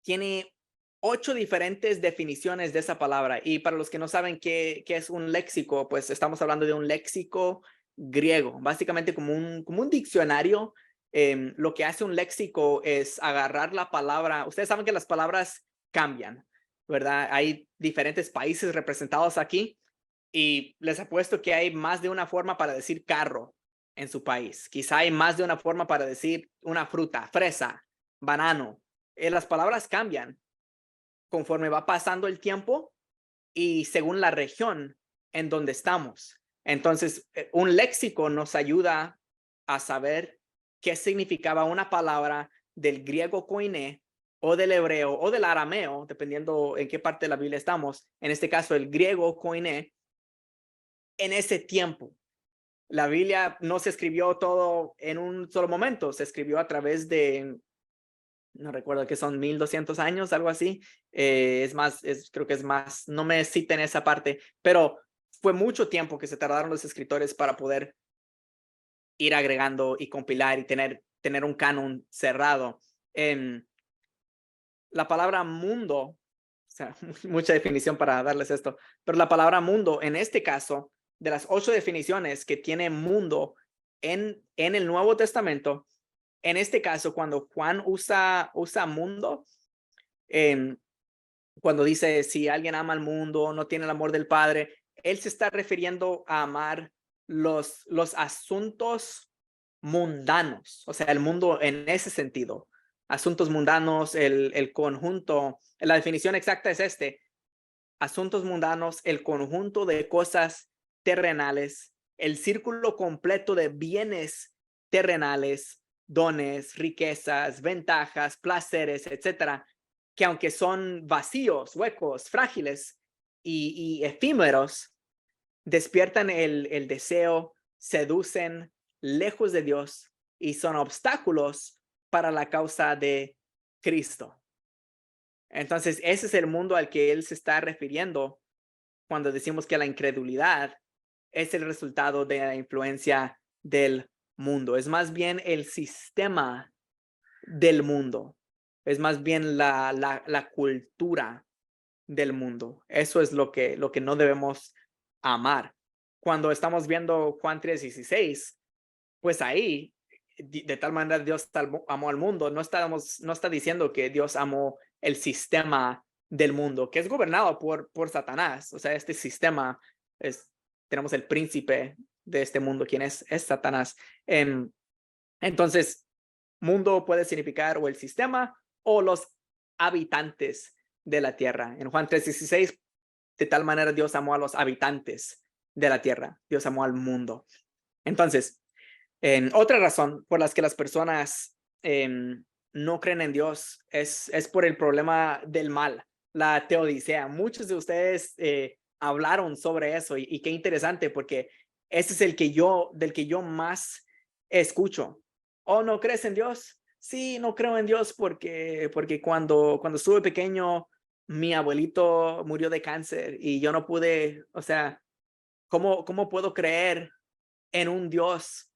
S2: tiene 8 diferentes definiciones de esa palabra. Y para los que no saben qué es un léxico, pues estamos hablando de un léxico griego, básicamente como un diccionario. Lo que hace un léxico es agarrar la palabra. Ustedes saben que las palabras cambian, ¿verdad? Hay diferentes países representados aquí y les apuesto que hay más de una forma para decir carro en su país. Quizá hay más de una forma para decir una fruta, fresa, banano. Las palabras cambian conforme va pasando el tiempo y según la región en donde estamos. Entonces, un léxico nos ayuda a saber qué significaba una palabra del griego koiné o del hebreo o del arameo, dependiendo en qué parte de la Biblia estamos. En este caso, el griego koiné, en ese tiempo. La Biblia no se escribió todo en un solo momento, se escribió a través de, no recuerdo que son 1200 años, algo así. Creo que es más, no me citen esa parte, pero fue mucho tiempo que se tardaron los escritores para poder ir agregando y compilar y tener un canon cerrado. La palabra mundo, o sea, mucha definición para darles esto, pero la palabra mundo, en este caso, de las 8 definiciones que tiene mundo en el Nuevo Testamento, en este caso, cuando Juan usa mundo, cuando dice si alguien ama al mundo, no tiene el amor del Padre, él se está refiriendo a amar los asuntos mundanos, o sea, el mundo en ese sentido. Asuntos mundanos, el conjunto, la definición exacta es asuntos mundanos, el conjunto de cosas terrenales, el círculo completo de bienes terrenales, dones, riquezas, ventajas, placeres, etcétera, que aunque son vacíos, huecos, frágiles y efímeros, despiertan el deseo, seducen lejos de Dios y son obstáculos para la causa de Cristo. Entonces, ese es el mundo al que él se está refiriendo cuando decimos que la incredulidad es el resultado de la influencia del mundo, es más bien el sistema del mundo, es más bien la cultura del mundo. Eso es lo que no debemos amar. Cuando estamos viendo Juan 3:16, pues ahí, de tal manera Dios amó al mundo, no está diciendo que Dios amó el sistema del mundo, que es gobernado por Satanás. O sea, este sistema tenemos el príncipe de este mundo, quien es Satanás. Entonces, mundo puede significar o el sistema o los habitantes de la tierra. En Juan 3:16, de tal manera Dios amó a los habitantes de la tierra. Dios amó al mundo. Entonces, otra razón por las que las personas no creen en Dios es por el problema del mal, la teodicea. Muchos de ustedes hablaron sobre eso y qué interesante, porque ese es del que yo más escucho. ¿Oh, no crees en Dios? Sí, no creo en Dios porque cuando estuve pequeño, mi abuelito murió de cáncer y yo no pude, o sea, ¿cómo puedo creer en un Dios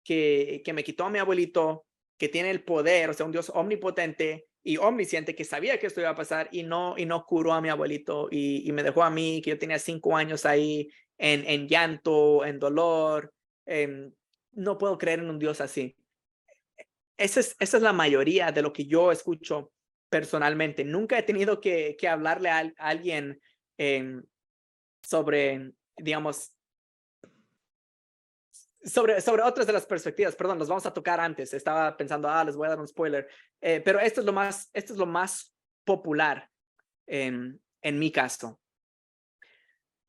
S2: que me quitó a mi abuelito, que tiene el poder, o sea, un Dios omnipotente y omnisciente, que sabía que esto iba a pasar y no curó a mi abuelito y me dejó a mí, que yo tenía 5 años ahí en llanto, en dolor? No puedo creer en un Dios así. Esa es la mayoría de lo que yo escucho personalmente. Nunca he tenido que hablarle a alguien sobre, digamos, sobre otras de las perspectivas. Perdón, los vamos a tocar antes. Estaba pensando, les voy a dar un spoiler. Pero esto es lo más popular en mi caso.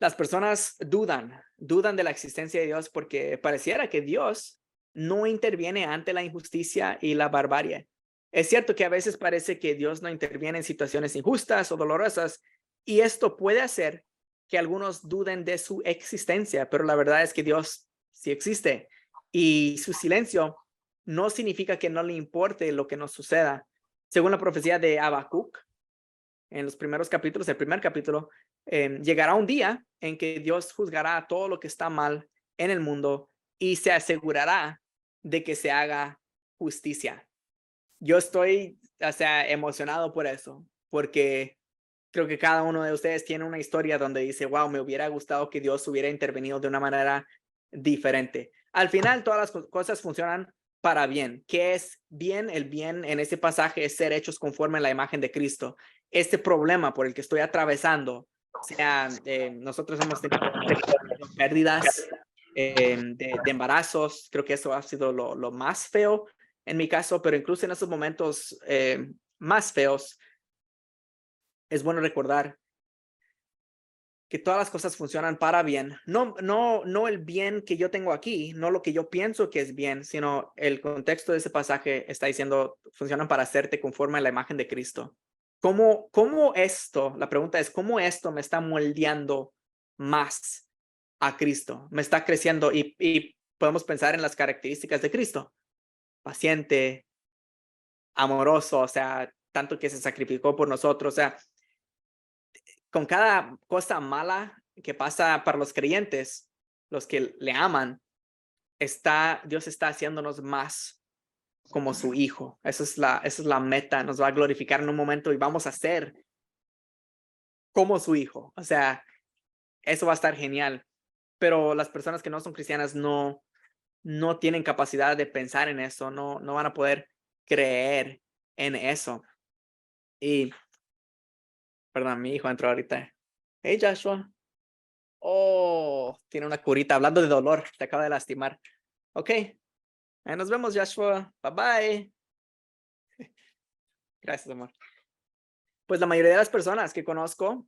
S2: Las personas dudan de la existencia de Dios porque pareciera que Dios no interviene ante la injusticia y la barbarie. Es cierto que a veces parece que Dios no interviene en situaciones injustas o dolorosas, y esto puede hacer que algunos duden de su existencia, pero la verdad es que Dios sí existe y su silencio no significa que no le importe lo que nos suceda. Según la profecía de Habacuc, en los primeros capítulos, el primer capítulo, llegará un día en que Dios juzgará todo lo que está mal en el mundo y se asegurará de que se haga justicia. Yo estoy, o sea, emocionado por eso, porque creo que cada uno de ustedes tiene una historia donde dice, wow, me hubiera gustado que Dios hubiera intervenido de una manera diferente. Al final, todas las cosas funcionan para bien. ¿Qué es bien? El bien en ese pasaje es ser hechos conforme a la imagen de Cristo. Este problema por el que estoy atravesando, sea, nosotros hemos tenido pérdidas de embarazos, creo que eso ha sido lo más feo en mi caso, pero incluso en esos momentos más feos, es bueno recordar que todas las cosas funcionan para bien. No el bien que yo tengo aquí, no lo que yo pienso que es bien, sino el contexto de ese pasaje está diciendo, funcionan para hacerte conforme a la imagen de Cristo. ¿Cómo esto, la pregunta es, cómo esto me está moldeando más a Cristo? Me está creciendo y podemos pensar en las características de Cristo. Paciente, amoroso, o sea, tanto que se sacrificó por nosotros, o sea, con cada cosa mala que pasa para los creyentes, los que le aman, Dios está haciéndonos más como su hijo. Esa es la meta. Nos va a glorificar en un momento y vamos a ser como su hijo. O sea, eso va a estar genial. Pero las personas que no son cristianas no tienen capacidad de pensar en eso, no van a poder creer en eso. Y, perdón, mi hijo entró ahorita. Hey, Joshua. Oh, tiene una curita. Hablando de dolor, te acaba de lastimar. Ok. Ahí nos vemos, Joshua. Bye bye. Gracias, amor. Pues la mayoría de las personas que conozco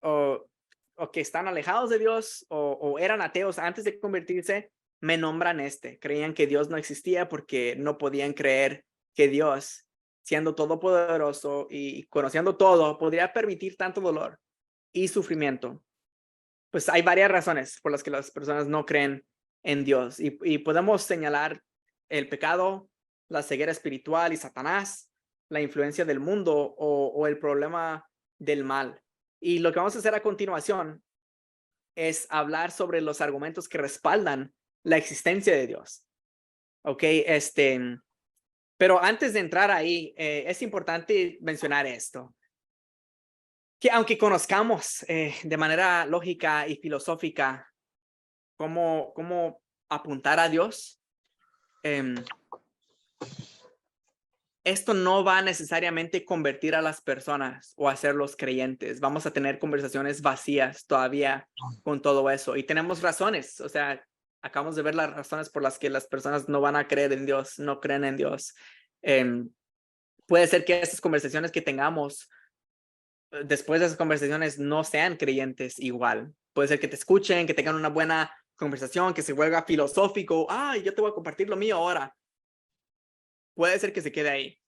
S2: o que están alejados de Dios o eran ateos antes de convertirse, me nombran creían que Dios no existía porque no podían creer que Dios, siendo todopoderoso y conociendo todo, podría permitir tanto dolor y sufrimiento. Pues hay varias razones por las que las personas no creen en Dios y podemos señalar el pecado, la ceguera espiritual y Satanás, la influencia del mundo o el problema del mal. Y lo que vamos a hacer a continuación es hablar sobre los argumentos que respaldan la existencia de Dios. Ok, pero antes de entrar ahí, es importante mencionar esto. Que aunque conozcamos de manera lógica y filosófica cómo apuntar a Dios, esto no va a necesariamente convertir a las personas o hacerlos creyentes. Vamos a tener conversaciones vacías todavía con todo eso. Y tenemos razones. O sea, acabamos de ver las razones por las que las personas no van a creer en Dios, no creen en Dios. Puede ser que estas conversaciones que tengamos, después de esas conversaciones, no sean creyentes igual. Puede ser que te escuchen, que tengan una buena conversación, que se vuelva filosófico. Yo te voy a compartir lo mío ahora. Puede ser que se quede ahí.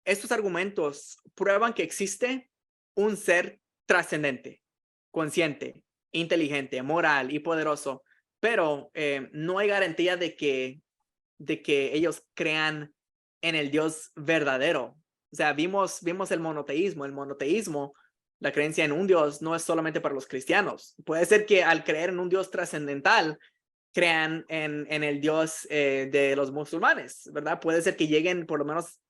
S2: Estos argumentos prueban que existe un ser trascendente, consciente, inteligente, moral y poderoso, pero no hay garantía de que ellos crean en el Dios verdadero. O sea, vimos el monoteísmo. El monoteísmo, la creencia en un Dios, no es solamente para los cristianos. Puede ser que al creer en un Dios trascendental, crean en el Dios de los musulmanes, ¿verdad? Puede ser que lleguen, por lo menos,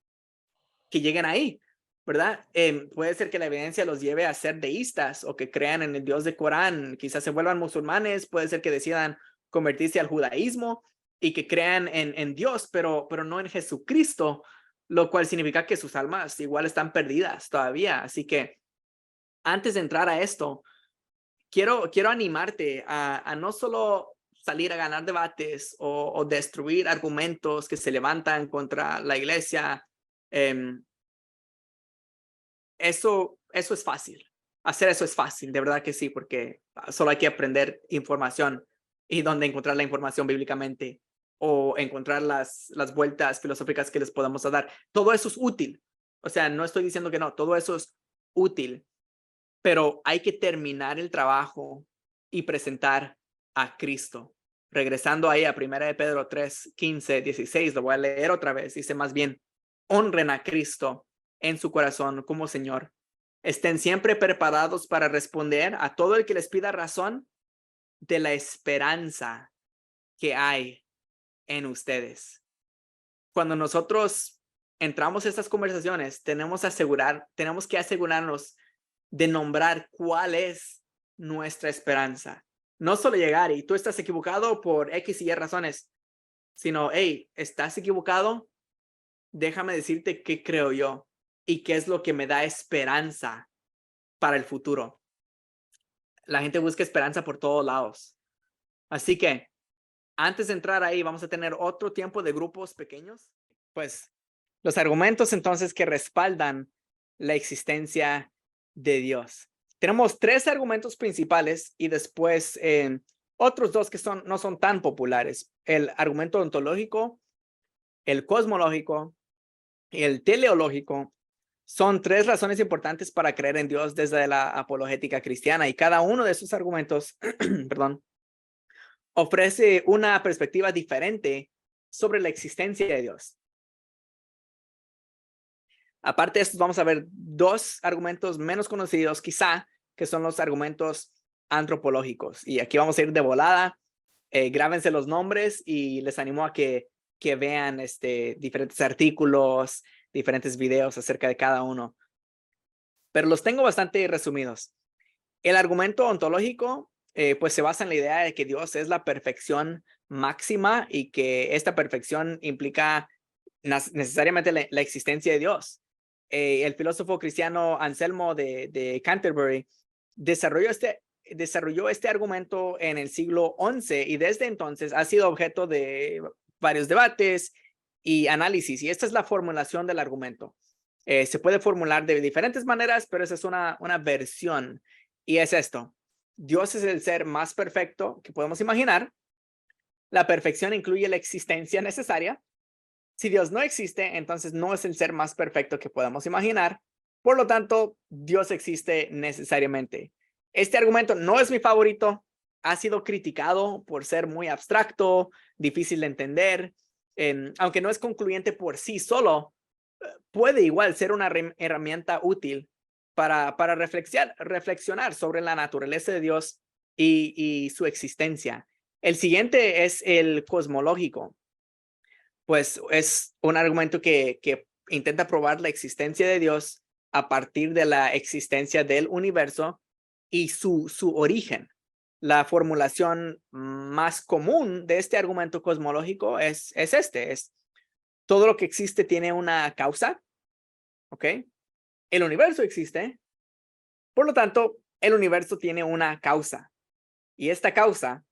S2: que lleguen ahí, ¿verdad? Puede ser que la evidencia los lleve a ser deístas o que crean en el Dios de Corán, quizás se vuelvan musulmanes, puede ser que decidan convertirse al judaísmo y que crean en Dios, pero no en Jesucristo, lo cual significa que sus almas igual están perdidas todavía. Así que antes de entrar a esto, quiero animarte a no solo salir a ganar debates o destruir argumentos que se levantan contra la iglesia. Eso es fácil. Hacer eso es fácil, de verdad que sí, porque solo hay que aprender información y dónde encontrar la información bíblicamente o encontrar las vueltas filosóficas que les podamos dar. Todo eso es útil. O sea, no estoy diciendo que no, todo eso es útil, pero hay que terminar el trabajo y presentar a Cristo. Regresando ahí a 1 de Pedro 3, 15, 16, lo voy a leer otra vez. Dice más bien, honren a Cristo en su corazón como Señor. Estén siempre preparados para responder a todo el que les pida razón de la esperanza que hay en ustedes. Cuando nosotros entramos a estas conversaciones, tenemos que asegurarnos de nombrar cuál es nuestra esperanza. No solo llegar y tú estás equivocado por X y Y razones, sino, hey, ¿estás equivocado? Déjame decirte qué creo yo y qué es lo que me da esperanza para el futuro. La gente busca esperanza por todos lados. Así que antes de entrar ahí, vamos a tener otro tiempo de grupos pequeños. Pues los argumentos entonces que respaldan la existencia de Dios. Tenemos 3 argumentos principales y después otros 2 que no son tan populares. El argumento ontológico, el cosmológico y el teleológico son 3 razones importantes para creer en Dios desde la apologética cristiana, y cada uno de esos argumentos perdón, ofrece una perspectiva diferente sobre la existencia de Dios. Aparte de estos, vamos a ver 2 argumentos menos conocidos, quizá, que son los argumentos antropológicos. Y aquí vamos a ir de volada. Grábense los nombres y les animo a que vean diferentes artículos, diferentes videos acerca de cada uno. Pero los tengo bastante resumidos. El argumento ontológico pues se basa en la idea de que Dios es la perfección máxima y que esta perfección implica necesariamente la existencia de Dios. El filósofo cristiano Anselmo de Canterbury desarrolló este argumento en el siglo XI y desde entonces ha sido objeto de varios debates y análisis, y esta es la formulación del argumento. Se puede formular de diferentes maneras, pero esa es una versión, y es esto: Dios es el ser más perfecto que podemos imaginar. La perfección incluye la existencia necesaria. Si Dios no existe, entonces no es el ser más perfecto que podamos imaginar. Por lo tanto, Dios existe necesariamente. Este argumento no es mi favorito. Ha sido criticado por ser muy abstracto, difícil de entender. Aunque no es concluyente por sí solo, puede igual ser una herramienta útil para reflexionar sobre la naturaleza de Dios y su existencia. El siguiente es el cosmológico. Pues es un argumento que intenta probar la existencia de Dios a partir de la existencia del universo y su origen. La formulación más común de este argumento cosmológico es todo lo que existe tiene una causa, ¿ok? El universo existe, por lo tanto, el universo tiene una causa y esta causa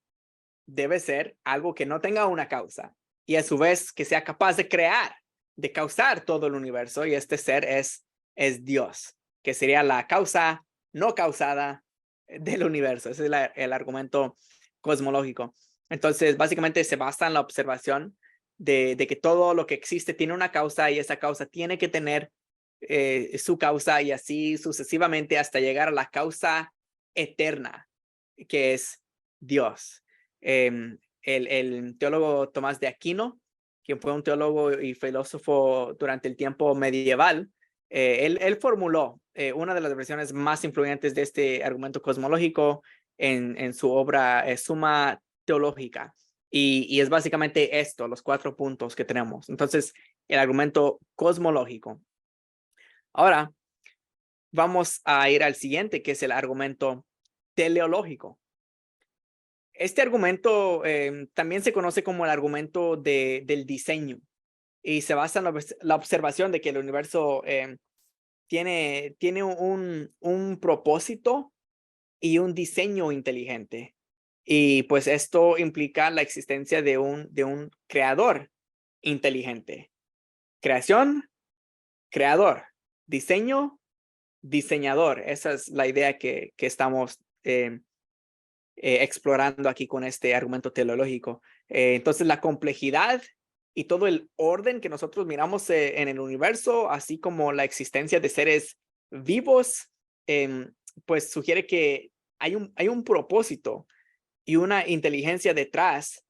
S2: debe ser algo que no tenga una causa y a su vez que sea capaz de crear, de causar todo el universo, y este ser es Dios, que sería la causa no causada del universo. Ese es el argumento cosmológico. Entonces, básicamente se basa en la observación de que todo lo que existe tiene una causa y esa causa tiene que tener su causa y así sucesivamente hasta llegar a la causa eterna, que es Dios. El teólogo Tomás de Aquino, quien fue un teólogo y filósofo durante el tiempo medieval, él formuló una de las versiones más influyentes de este argumento cosmológico en su obra Summa Theologica. Y es básicamente esto, los 4 puntos que tenemos. Entonces, el argumento cosmológico. Ahora, vamos a ir al siguiente, que es el argumento teleológico. Este argumento también se conoce como el argumento del diseño y se basa en la observación de que el universo tiene un propósito y un diseño inteligente. Y pues esto implica la existencia de un creador inteligente. Creación, creador. Diseño, diseñador. Esa es la idea que estamos explorando aquí con este argumento teleológico. Entonces, la complejidad y todo el orden que nosotros miramos en el universo, así como la existencia de seres vivos, pues sugiere que hay un propósito y una inteligencia detrás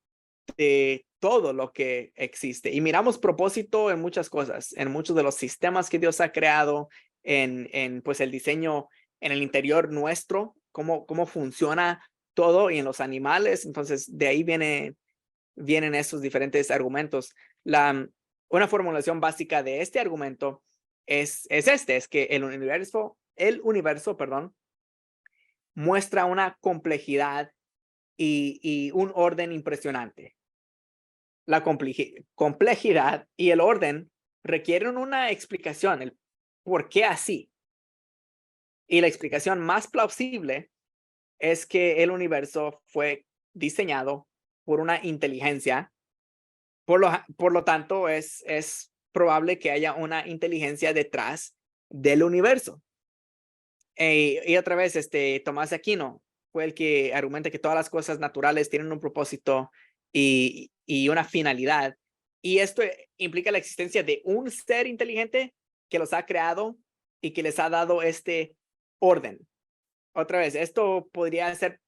S2: de todo lo que existe. Y miramos propósito en muchas cosas, en muchos de los sistemas que Dios ha creado, en pues el diseño en el interior nuestro, cómo funciona todo, y en los animales. Entonces, de ahí vienen esos diferentes argumentos. Una formulación básica de este argumento es que el universo, perdón, muestra una complejidad y un orden impresionante. La complejidad y el orden requieren una explicación, el por qué así. Y la explicación más plausible es que el universo fue diseñado por una inteligencia. Por lo tanto, es probable que haya una inteligencia detrás del universo. Y otra vez, Tomás de Aquino fue el que argumenta que todas las cosas naturales tienen un propósito y una finalidad. Y esto implica la existencia de un ser inteligente que los ha creado y que les ha dado este orden. Otra vez, esto podría hacer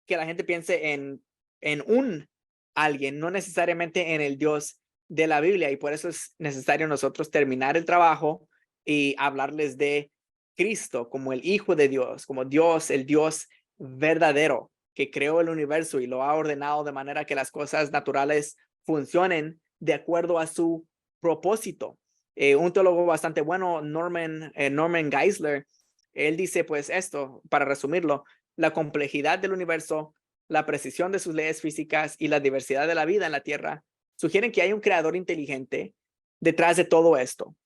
S2: que la gente piense en un alguien, no necesariamente en el Dios de la Biblia, y por eso es necesario nosotros terminar el trabajo y hablarles de Cristo como el Hijo de Dios, como Dios, el Dios verdadero que creó el universo y lo ha ordenado de manera que las cosas naturales funcionen de acuerdo a su propósito. Un teólogo bastante bueno, Norman Geisler, él dice pues esto, para resumirlo: la complejidad del universo, la precisión de sus leyes físicas y la diversidad de la vida en la Tierra sugieren que hay un creador inteligente detrás de todo esto.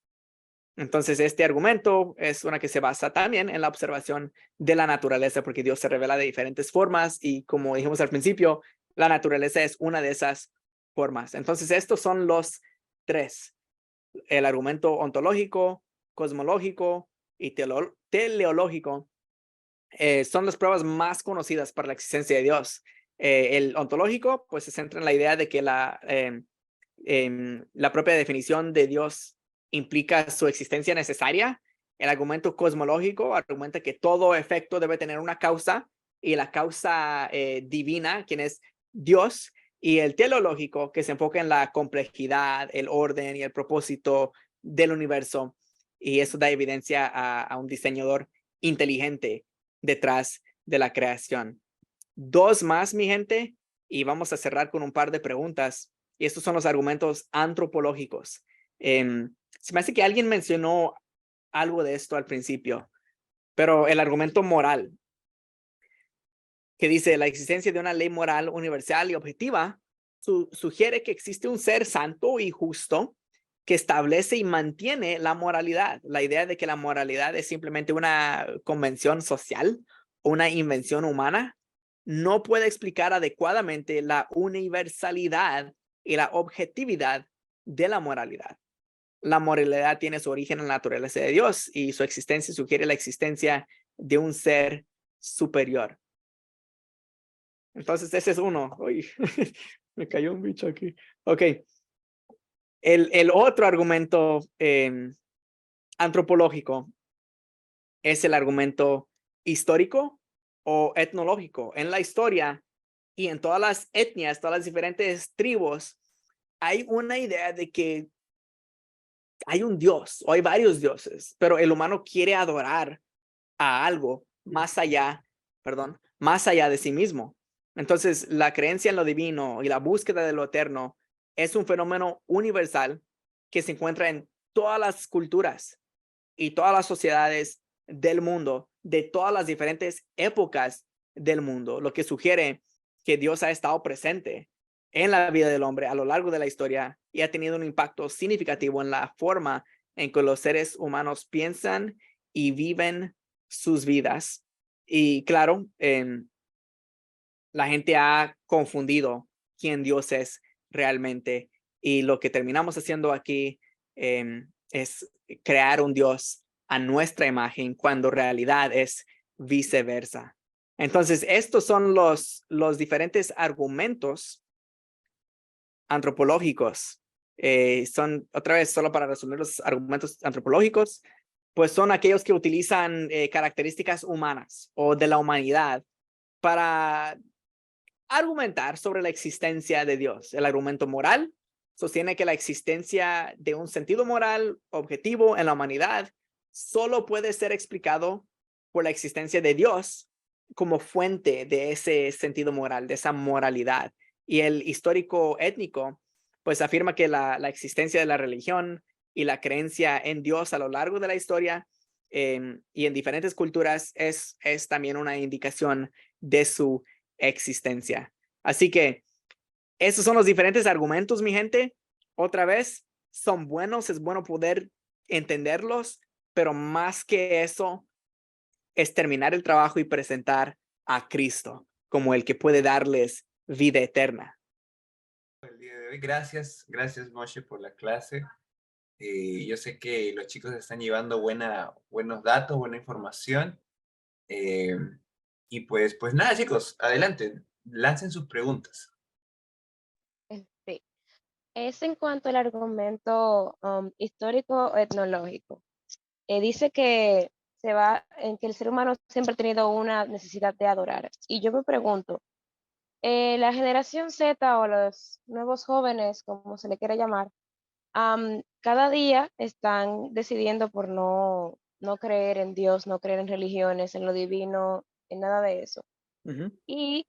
S2: Entonces, este argumento es una que se basa también en la observación de la naturaleza, porque Dios se revela de diferentes formas y, como dijimos al principio, la naturaleza es una de esas formas. Entonces, estos son los 3: el argumento ontológico, cosmológico y teleológico. Son las pruebas más conocidas para la existencia de Dios. El ontológico, pues, se centra en la idea de que la propia definición de Dios implica su existencia necesaria. El argumento cosmológico argumenta que todo efecto debe tener una causa, y la causa divina, quien es Dios. Y el teleológico, que se enfoca en la complejidad, el orden y el propósito del universo, y eso da evidencia a un diseñador inteligente detrás de la creación. 2 más, mi gente, y vamos a cerrar con un par de preguntas. Y estos son los argumentos antropológicos. Se me hace que alguien mencionó algo de esto al principio, pero el argumento moral, que dice la existencia de una ley moral universal y objetiva, sugiere que existe un ser santo y justo que establece y mantiene la moralidad. La idea de que la moralidad es simplemente una convención social, una invención humana, no puede explicar adecuadamente la universalidad y la objetividad de la moralidad. La moralidad tiene su origen en la naturaleza de Dios y su existencia sugiere la existencia de un ser superior. Entonces ese es uno. Uy, me cayó un bicho aquí. Ok. El otro argumento antropológico es el argumento histórico o etnológico. En la historia y en todas las etnias, todas las diferentes tribus, hay una idea de que hay un Dios o hay varios dioses, pero el humano quiere adorar a algo más allá de sí mismo. Entonces, la creencia en lo divino y la búsqueda de lo eterno es un fenómeno universal que se encuentra en todas las culturas y todas las sociedades del mundo, de todas las diferentes épocas del mundo, lo que sugiere que Dios ha estado presente en la vida del hombre a lo largo de la historia y ha tenido un impacto significativo en la forma en que los seres humanos piensan y viven sus vidas. Y claro, la gente ha confundido quién Dios es realmente, y lo que terminamos haciendo aquí es crear un Dios a nuestra imagen cuando en realidad es viceversa. Entonces, estos son los diferentes argumentos antropológicos. Son, otra vez, solo para resumir los argumentos antropológicos, pues son aquellos que utilizan características humanas o de la humanidad para argumentar sobre la existencia de Dios. El argumento moral sostiene que la existencia de un sentido moral objetivo en la humanidad solo puede ser explicado por la existencia de Dios como fuente de ese sentido moral, de esa moralidad. Y el histórico étnico pues afirma que la existencia de la religión y la creencia en Dios a lo largo de la historia y en diferentes culturas es también una indicación de su existencia. Así que esos son los diferentes argumentos, mi gente. Otra vez, son buenos, es bueno poder entenderlos, pero más que eso es terminar el trabajo y presentar a Cristo como el que puede darles vida eterna.
S3: El día de hoy, gracias Moshe por la clase. Yo sé que los chicos están llevando buenos datos, buena información. Y pues nada, chicos, adelante, lancen sus preguntas.
S5: Sí, es en cuanto al argumento histórico o etnológico. Dice que se va en que el ser humano siempre ha tenido una necesidad de adorar. Y yo me pregunto, la generación Z o los nuevos jóvenes, como se le quiera llamar, cada día están decidiendo por no creer en Dios, no creer en religiones, en lo divino, en nada de eso. Y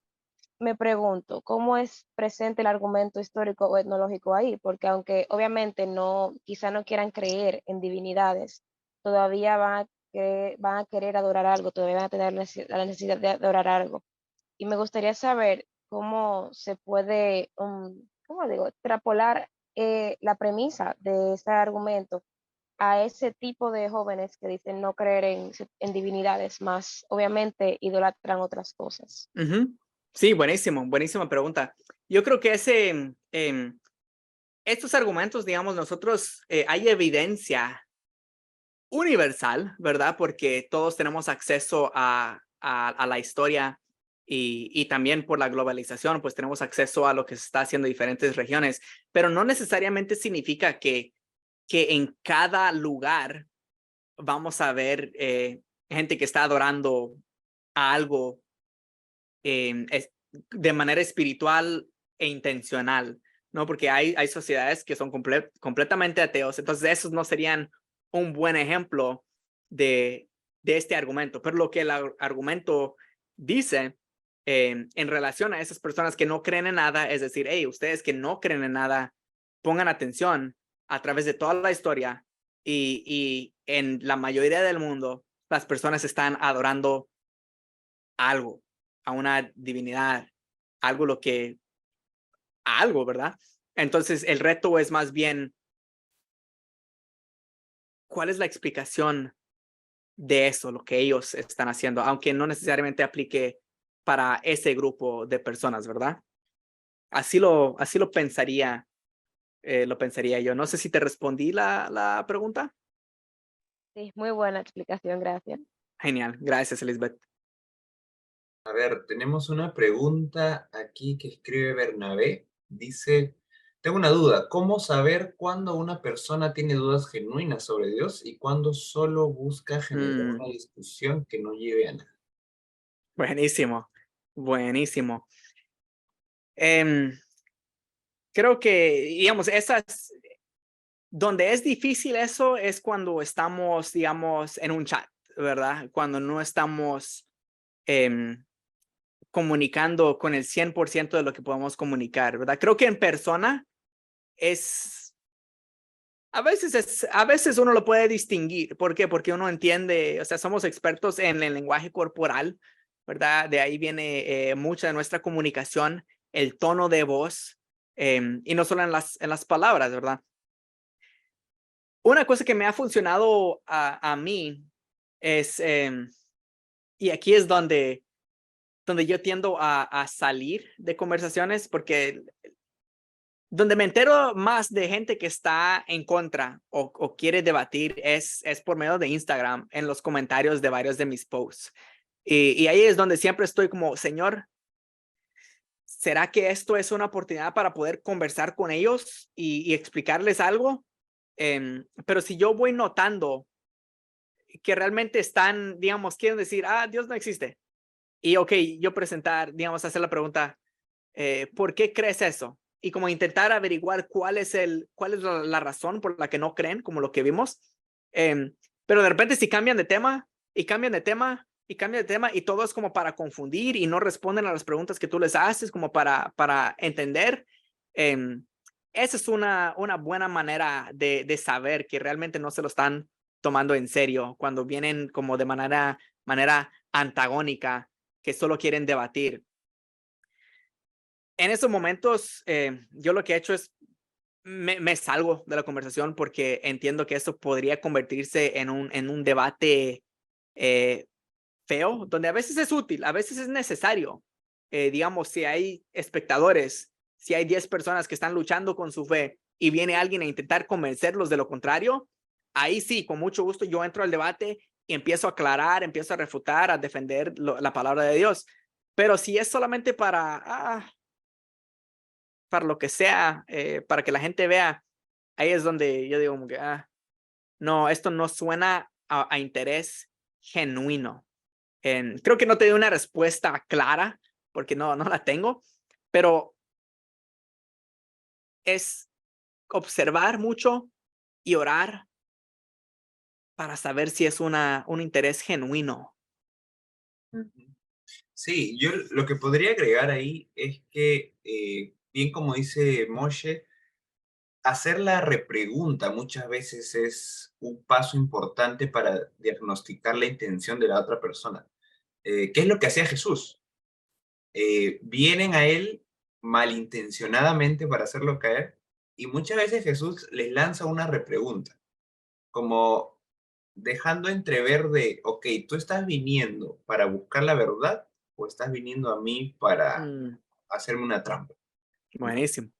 S5: me pregunto, ¿cómo es presente el argumento histórico o etnológico ahí? Porque aunque obviamente quizá no quieran creer en divinidades, todavía van a querer adorar algo, todavía van a tener la necesidad de adorar algo. Y me gustaría saber cómo se puede, ¿cómo digo?, extrapolar la premisa de ese argumento a ese tipo de jóvenes que dicen no creer en divinidades, más obviamente idolatran otras cosas.
S2: Sí, buenísima pregunta. Yo creo que estos argumentos, digamos, nosotros hay evidencia universal, ¿verdad? Porque todos tenemos acceso a la historia y también por la globalización, pues tenemos acceso a lo que se está haciendo en diferentes regiones, pero no necesariamente significa que en cada lugar vamos a ver gente que está adorando a algo de manera espiritual e intencional, ¿no? Porque hay sociedades que son completamente ateos, entonces esos no serían un buen ejemplo de este argumento. Pero lo que el argumento dice en relación a esas personas que no creen en nada, es decir, hey, ustedes que no creen en nada, pongan atención a través de toda la historia y en la mayoría del mundo, las personas están adorando algo, a una divinidad, algo, ¿verdad? Entonces, el reto es más bien, ¿cuál es la explicación de eso, lo que ellos están haciendo? Aunque no necesariamente aplique para ese grupo de personas, ¿verdad? Así lo pensaría, lo pensaría yo. No sé si te respondí la pregunta.
S5: Sí, muy buena explicación, gracias.
S2: Genial, gracias, Elizabeth.
S3: A ver, tenemos una pregunta aquí que escribe Bernabé. Dice, tengo una duda, ¿cómo saber cuándo una persona tiene dudas genuinas sobre Dios y cuándo solo busca generar una discusión que no lleve a nada?
S2: Buenísimo, buenísimo. Creo que, digamos, donde es difícil eso es cuando estamos, digamos, en un chat, ¿verdad? Cuando no estamos comunicando con el 100% de lo que podemos comunicar, ¿verdad? Creo que en persona a veces uno lo puede distinguir. ¿Por qué? Porque uno entiende, o sea, somos expertos en el lenguaje corporal, ¿verdad? De ahí viene mucha de nuestra comunicación, el tono de voz, y no solo en las palabras, ¿verdad? Una cosa que me ha funcionado a mí es, y aquí es donde yo tiendo a salir de conversaciones, porque donde me entero más de gente que está en contra o quiere debatir es por medio de Instagram, en los comentarios de varios de mis posts. Y ahí es donde siempre estoy como, Señor, ¿será que esto es una oportunidad para poder conversar con ellos y explicarles algo? Pero si yo voy notando que realmente están, digamos, quieren decir, Dios no existe. Y ok, yo presentar, digamos, hacer la pregunta, ¿por qué crees eso? Y como intentar averiguar cuál es la razón por la que no creen, como lo que vimos. Pero de repente si cambian de tema y cambian de tema y cambian de tema y todo es como para confundir y no responden a las preguntas que tú les haces como para entender. Esa es una buena manera de saber que realmente no se lo están tomando en serio cuando vienen como de manera antagónica, que solo quieren debatir. En esos momentos, yo lo que he hecho es me salgo de la conversación porque entiendo que eso podría convertirse en un debate feo, donde a veces es útil, a veces es necesario. Digamos, si hay espectadores, si hay 10 personas que están luchando con su fe y viene alguien a intentar convencerlos de lo contrario, ahí sí, con mucho gusto yo entro al debate y empiezo a aclarar, empiezo a refutar, a defender la palabra de Dios. Pero si es solamente para lo que sea, para que la gente vea, ahí es donde yo digo como que, no, esto no suena a interés genuino. Creo que no te doy una respuesta clara porque no la tengo, pero es observar mucho y orar para saber si es un interés genuino.
S3: Sí, yo lo que podría agregar ahí es que, bien como dice Moshe, hacer la repregunta muchas veces es un paso importante para diagnosticar la intención de la otra persona. ¿Qué es lo que hacía Jesús? Vienen a él malintencionadamente para hacerlo caer y muchas veces Jesús les lanza una repregunta, como dejando entrever de, ok, ¿tú estás viniendo para buscar la verdad o estás viniendo a mí para hacerme una trampa?
S2: Buenísimo.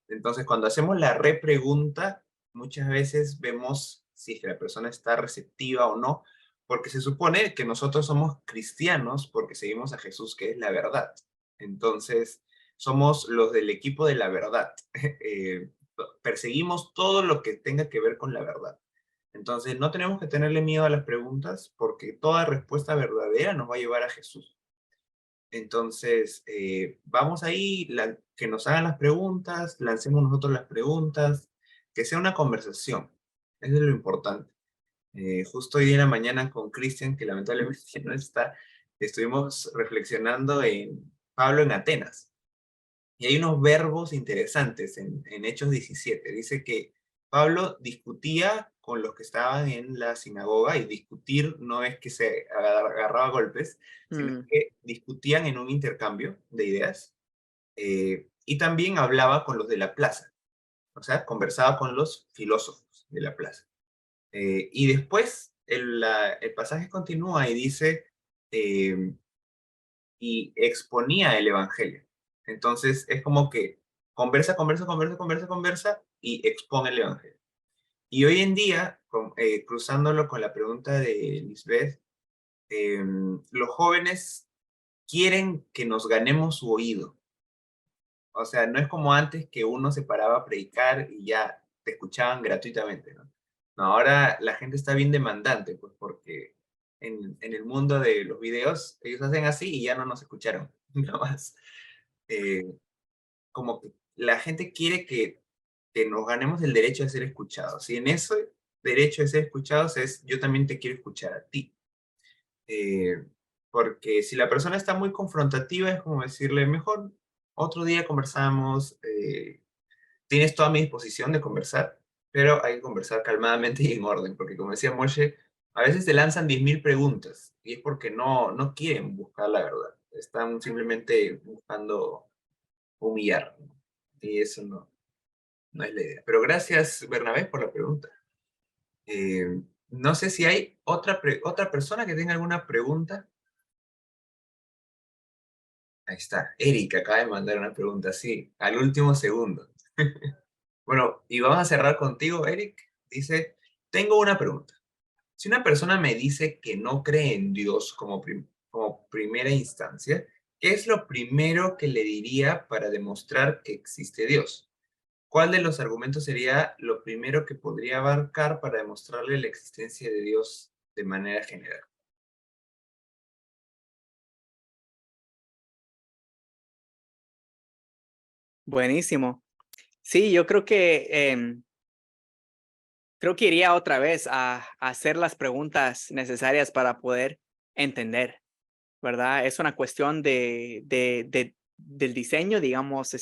S3: Entonces, cuando hacemos la repregunta, muchas veces vemos si es que la persona está receptiva o no, porque se supone que nosotros somos cristianos porque seguimos a Jesús, que es la verdad. Entonces, somos los del equipo de la verdad. Perseguimos todo lo que tenga que ver con la verdad. Entonces, no tenemos que tenerle miedo a las preguntas porque toda respuesta verdadera nos va a llevar a Jesús. Entonces, vamos ahí, que nos hagan las preguntas, lancemos nosotros las preguntas, que sea una conversación. Eso es lo importante. Justo hoy día en la mañana con Cristian, que lamentablemente no está, estuvimos reflexionando en Pablo en Atenas. Y hay unos verbos interesantes en Hechos 17. Dice que Pablo discutía con los que estaban en la sinagoga, y discutir no es que se agarraba a golpes, sino
S2: Mm,
S3: que discutían en un intercambio de ideas, y también hablaba con los de la plaza, o sea, conversaba con los filósofos de la plaza. Y después el pasaje continúa y dice, eh, y exponía el evangelio. Entonces es como que conversa y expone el evangelio. Y hoy en día, cruzándolo con la pregunta de Lisbeth, los jóvenes quieren que nos ganemos su oído. O sea, no es como antes que uno se paraba a predicar y ya te escuchaban gratuitamente, ¿no? No, ahora la gente está bien demandante, pues porque en el mundo de los videos ellos hacen así y ya no nos escucharon, nada más. Eh, Como que la gente quiere que nos ganemos el derecho de ser escuchados. Y en ese derecho de ser escuchados es, yo también te quiero escuchar a ti. Eh, Porque si la persona está muy confrontativa, es como decirle, mejor otro día conversamos, tienes toda mi disposición de conversar, pero hay que conversar calmadamente y en orden, porque como decía Moshe, a veces te lanzan 10.000 preguntas y es porque no quieren buscar la verdad, están simplemente buscando humillar, ¿no? Y eso no es la idea. Pero gracias, Bernabé, por la pregunta. No sé si hay otra persona que tenga alguna pregunta. Ahí está, Erika acaba de mandar una pregunta, sí, al último segundo. Bueno, y vamos a cerrar contigo, Eric. Dice, tengo una pregunta. Si una persona me dice que no cree en Dios como primera instancia, ¿qué es lo primero que le diría para demostrar que existe Dios? ¿Cuál de los argumentos sería lo primero que podría abarcar para demostrarle la existencia de Dios de manera general?
S2: buenísimo. Sí, yo creo que iría otra vez a hacer las preguntas necesarias para poder entender, ¿verdad? Es una cuestión del diseño, digamos,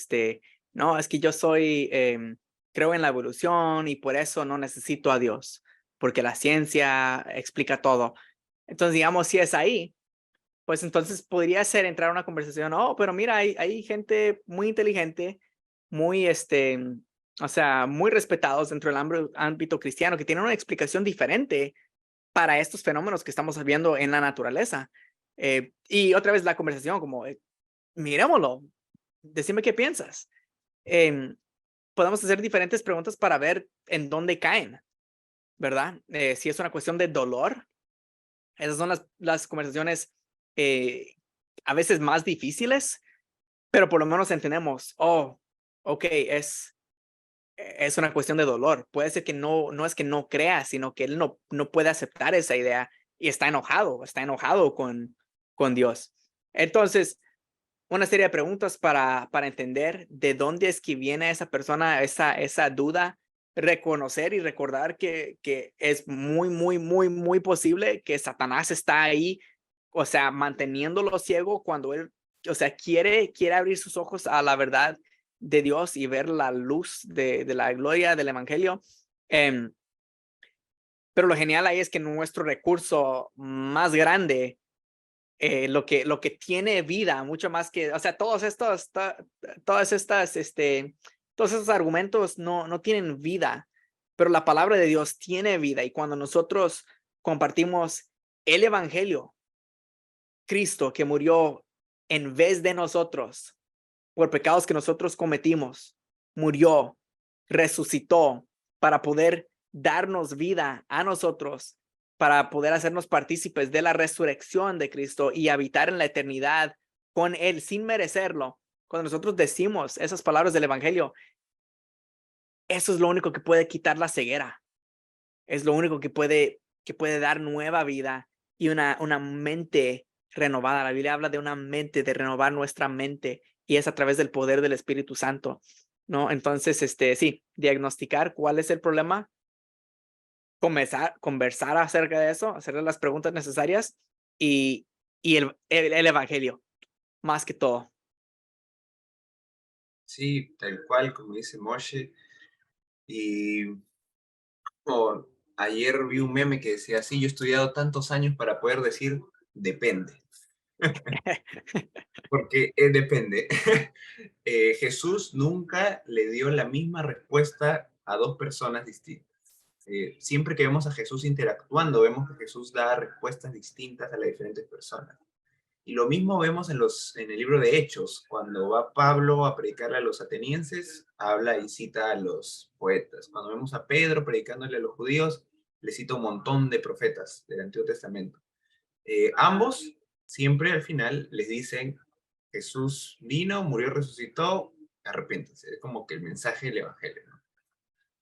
S2: no, es que yo creo en la evolución y por eso no necesito a Dios, porque la ciencia explica todo. Entonces, digamos, si es ahí, pues entonces podría ser entrar a una conversación, oh, pero mira, hay gente muy inteligente, muy, o sea, muy respetados dentro del ámbito cristiano que tienen una explicación diferente para estos fenómenos que estamos viendo en la naturaleza. Y otra vez la conversación como, mirémoslo, decime qué piensas. Em, Podemos hacer diferentes preguntas para ver en dónde caen, ¿verdad? Si es una cuestión de dolor, esas son las conversaciones eh, a veces más difíciles, pero por lo menos entendemos, oh, ok, es una cuestión de dolor. Puede ser que no es que no crea, sino que él no puede aceptar esa idea y está enojado con Dios. Entonces, una serie de preguntas para entender de dónde es que viene esa persona, esa duda, reconocer y recordar que es muy posible que Satanás está ahí, o sea, manteniéndolo ciego cuando él, o sea, quiere abrir sus ojos a la verdad de Dios y ver la luz de la gloria del evangelio. Em, pero lo genial ahí es que nuestro recurso más grande, lo que tiene vida, mucho más que, o sea, todas estas, todos esos argumentos no tienen vida, pero la palabra de Dios tiene vida. Y cuando nosotros compartimos el evangelio, Cristo que murió en vez de nosotros por pecados que nosotros cometimos, murió, resucitó para poder darnos vida a nosotros, para poder hacernos partícipes de la resurrección de Cristo y habitar en la eternidad con Él sin merecerlo. Cuando nosotros decimos esas palabras del Evangelio, eso es lo único que puede quitar la ceguera. Es lo único que puede dar nueva vida y una mente renovada. La Biblia habla de una mente, de renovar nuestra mente, y es a través del poder del Espíritu Santo, ¿no? Entonces, sí, diagnosticar cuál es el problema, conversar acerca de eso, hacerle las preguntas necesarias y y el evangelio, más que todo.
S3: Sí, tal cual, como dice Moshe. Y como ayer vi un meme que decía, sí, yo he estudiado tantos años para poder decir, depende. Porque depende. Jesús nunca le dio la misma respuesta a dos personas distintas. Siempre que vemos a Jesús interactuando, vemos que Jesús da respuestas distintas a las diferentes personas. Y lo mismo vemos en el libro de Hechos, cuando va Pablo a predicarle a los atenienses, habla y cita a los poetas. Cuando vemos a Pedro predicándole a los judíos, le cita un montón de profetas del Antiguo Testamento. Ambos siempre al final les dicen, Jesús vino, murió, resucitó, arrepiéntense. Es como que el mensaje del Evangelio, ¿no?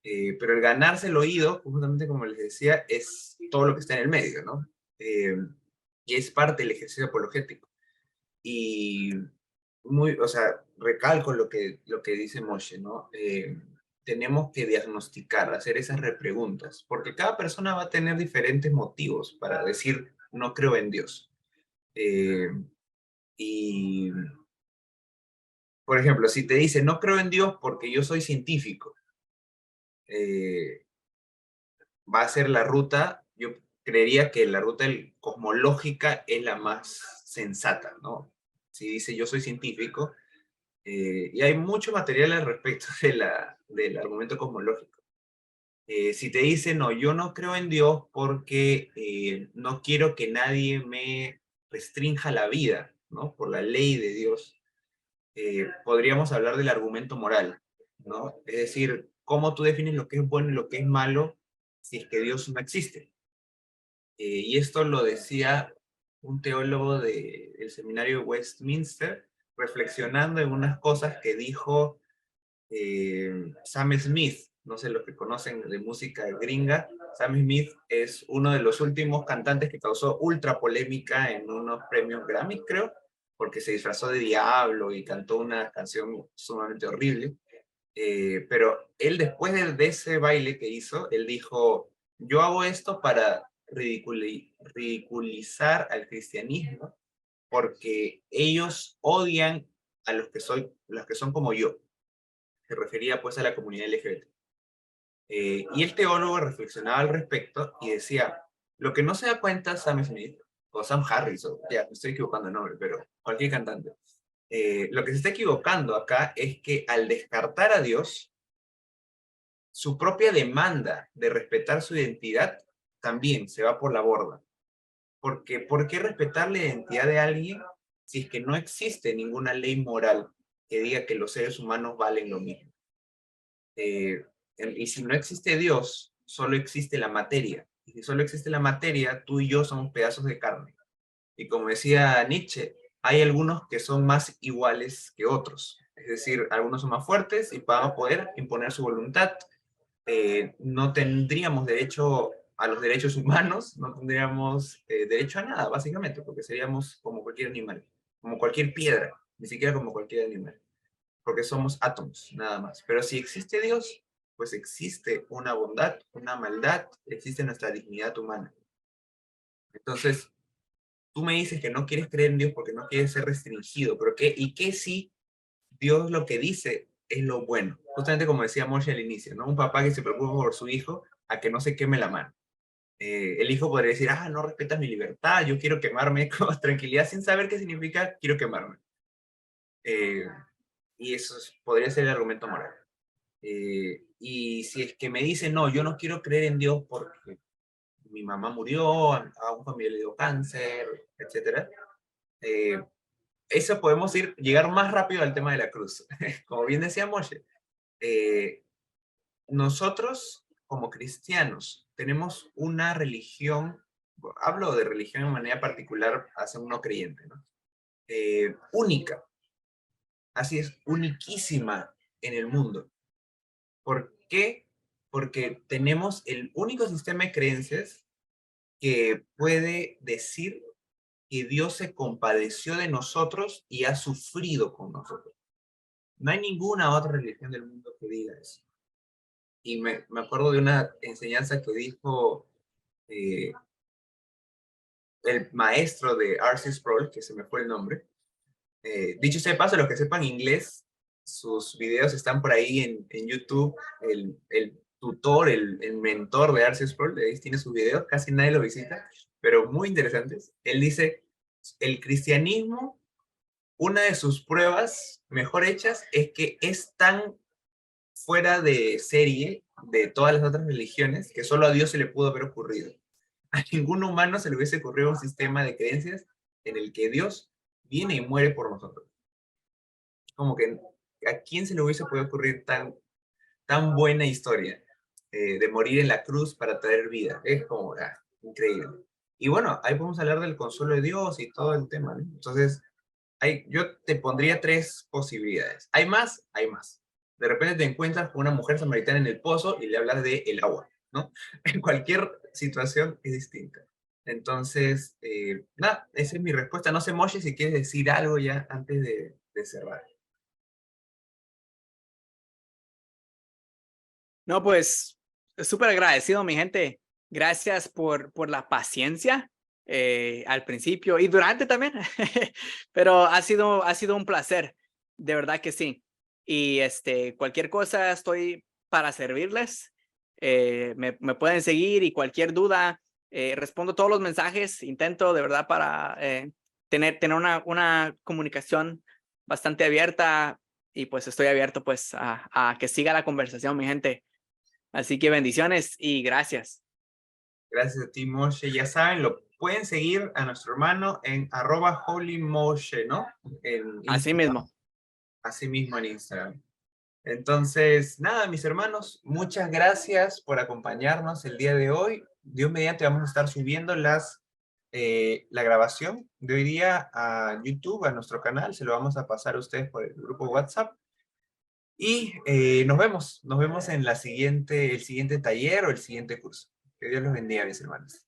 S3: Pero el ganarse el oído, justamente como les decía, es todo lo que está en el medio, ¿no? Y es parte del ejercicio apologético. Y o sea, recalco lo que dice Moshe, ¿no? Tenemos que diagnosticar, hacer esas repreguntas, porque cada persona va a tener diferentes motivos para decir, no creo en Dios. Y, por ejemplo, si te dice, no creo en Dios porque yo soy científico, eh, va a ser la ruta, yo creería que la ruta cosmológica es la más sensata, ¿no? Si dice yo soy científico, y hay mucho material al respecto del argumento cosmológico. Si te dice, no, yo no creo en Dios porque no quiero que nadie me restrinja la vida, ¿no? Por la ley de Dios, podríamos hablar del argumento moral, ¿no? Es decir, cómo tú defines lo que es bueno y lo que es malo si es que Dios no existe. Y esto lo decía un teólogo del seminario de Westminster, reflexionando en unas cosas que dijo Sam Smith. No sé, los que conocen de música gringa, Sam Smith es uno de los últimos cantantes que causó ultra polémica en unos premios Grammy, creo, porque se disfrazó de diablo y cantó una canción sumamente horrible. Pero él después de ese baile que hizo, él dijo, yo hago esto para ridiculizar al cristianismo porque ellos odian a los que son como yo. Se refería pues a la comunidad LGBT. Y el teólogo reflexionaba al respecto y decía, lo que no se da cuenta Sam Smith, o Sam Harris, o ya, me estoy equivocando el nombre, pero cualquier cantante, lo que se está equivocando acá es que al descartar a Dios, su propia demanda de respetar su identidad también se va por la borda. Porque, ¿por qué respetar la identidad de alguien si es que no existe ninguna ley moral que diga que los seres humanos valen lo mismo? Y si no existe Dios, solo existe la materia. Y si solo existe la materia, tú y yo somos pedazos de carne. Y como decía Nietzsche, hay algunos que son más iguales que otros. Es decir, algunos son más fuertes y van a poder imponer su voluntad. No tendríamos derecho a los derechos humanos, no tendríamos derecho a nada, básicamente, porque seríamos como cualquier animal, como cualquier piedra, ni siquiera como cualquier animal, porque somos átomos, nada más. Pero si existe Dios, pues existe una bondad, una maldad, existe nuestra dignidad humana. Entonces, tú me dices que no quieres creer en Dios porque no quieres ser restringido, pero ¿y qué si Dios lo que dice es lo bueno? Justamente como decía Moshe al inicio, ¿no? Un papá que se preocupa por su hijo a que no se queme la mano. El hijo podría decir, no respetas mi libertad, yo quiero quemarme con tranquilidad sin saber qué significa quiero quemarme. Y eso podría ser el argumento moral. Y si es que me dice, no, yo no quiero creer en Dios porque mi mamá murió, a un familiar le dio cáncer, etc. Eso podemos llegar más rápido al tema de la cruz. Como bien decía Moshe, nosotros como cristianos tenemos una religión, hablo de religión de manera particular hacia un no creyente, ¿no? Única, así es, uniquísima en el mundo. ¿Por qué? Porque tenemos el único sistema de creencias que puede decir que Dios se compadeció de nosotros y ha sufrido con nosotros. No hay ninguna otra religión del mundo que diga eso. Y me acuerdo de una enseñanza que dijo el maestro de R.C. Sproul, que se me fue el nombre. Dicho sea de paso, los que sepan inglés, sus videos están por ahí en YouTube. El tutor, el mentor de R.C. Sproul, ahí tiene sus videos, casi nadie lo visita, pero muy interesantes. Él dice, el cristianismo, una de sus pruebas mejor hechas es que es tan fuera de serie de todas las otras religiones que solo a Dios se le pudo haber ocurrido. A ningún humano se le hubiese ocurrido un sistema de creencias en el que Dios viene y muere por nosotros. Como que a quién se le hubiese podido ocurrir tan buena historia de morir en la cruz para traer vida. Es como increíble. Y bueno, ahí podemos hablar del consuelo de Dios y todo el tema, ¿no? Entonces, yo te pondría 3 posibilidades. ¿Hay más? Hay más. De repente te encuentras con una mujer samaritana en el pozo y le hablas de el agua, ¿no? En cualquier situación es distinta. Entonces, nada, esa es mi respuesta. No sé, Moshe, si quieres decir algo ya antes de cerrar.
S2: No, pues súper agradecido, mi gente. Gracias por la paciencia al principio y durante también. Pero ha sido un placer, de verdad que sí. Y cualquier cosa estoy para servirles. Me pueden seguir y cualquier duda, respondo todos los mensajes. Intento de verdad para tener una comunicación bastante abierta y pues estoy abierto pues a que siga la conversación, mi gente. Así que bendiciones y gracias.
S3: Gracias a ti, Moshe. Ya saben, lo pueden seguir a nuestro hermano en @holymoshe, ¿no? En
S2: Así
S3: Instagram.
S2: mismo.
S3: Así mismo en Instagram. Entonces, nada, mis hermanos, muchas gracias por acompañarnos el día de hoy. Dios mediante vamos a estar subiendo la grabación de hoy día a YouTube, a nuestro canal. Se lo vamos a pasar a ustedes por el grupo WhatsApp. Y nos vemos en el siguiente taller o el siguiente curso. Que Dios los bendiga, mis hermanos.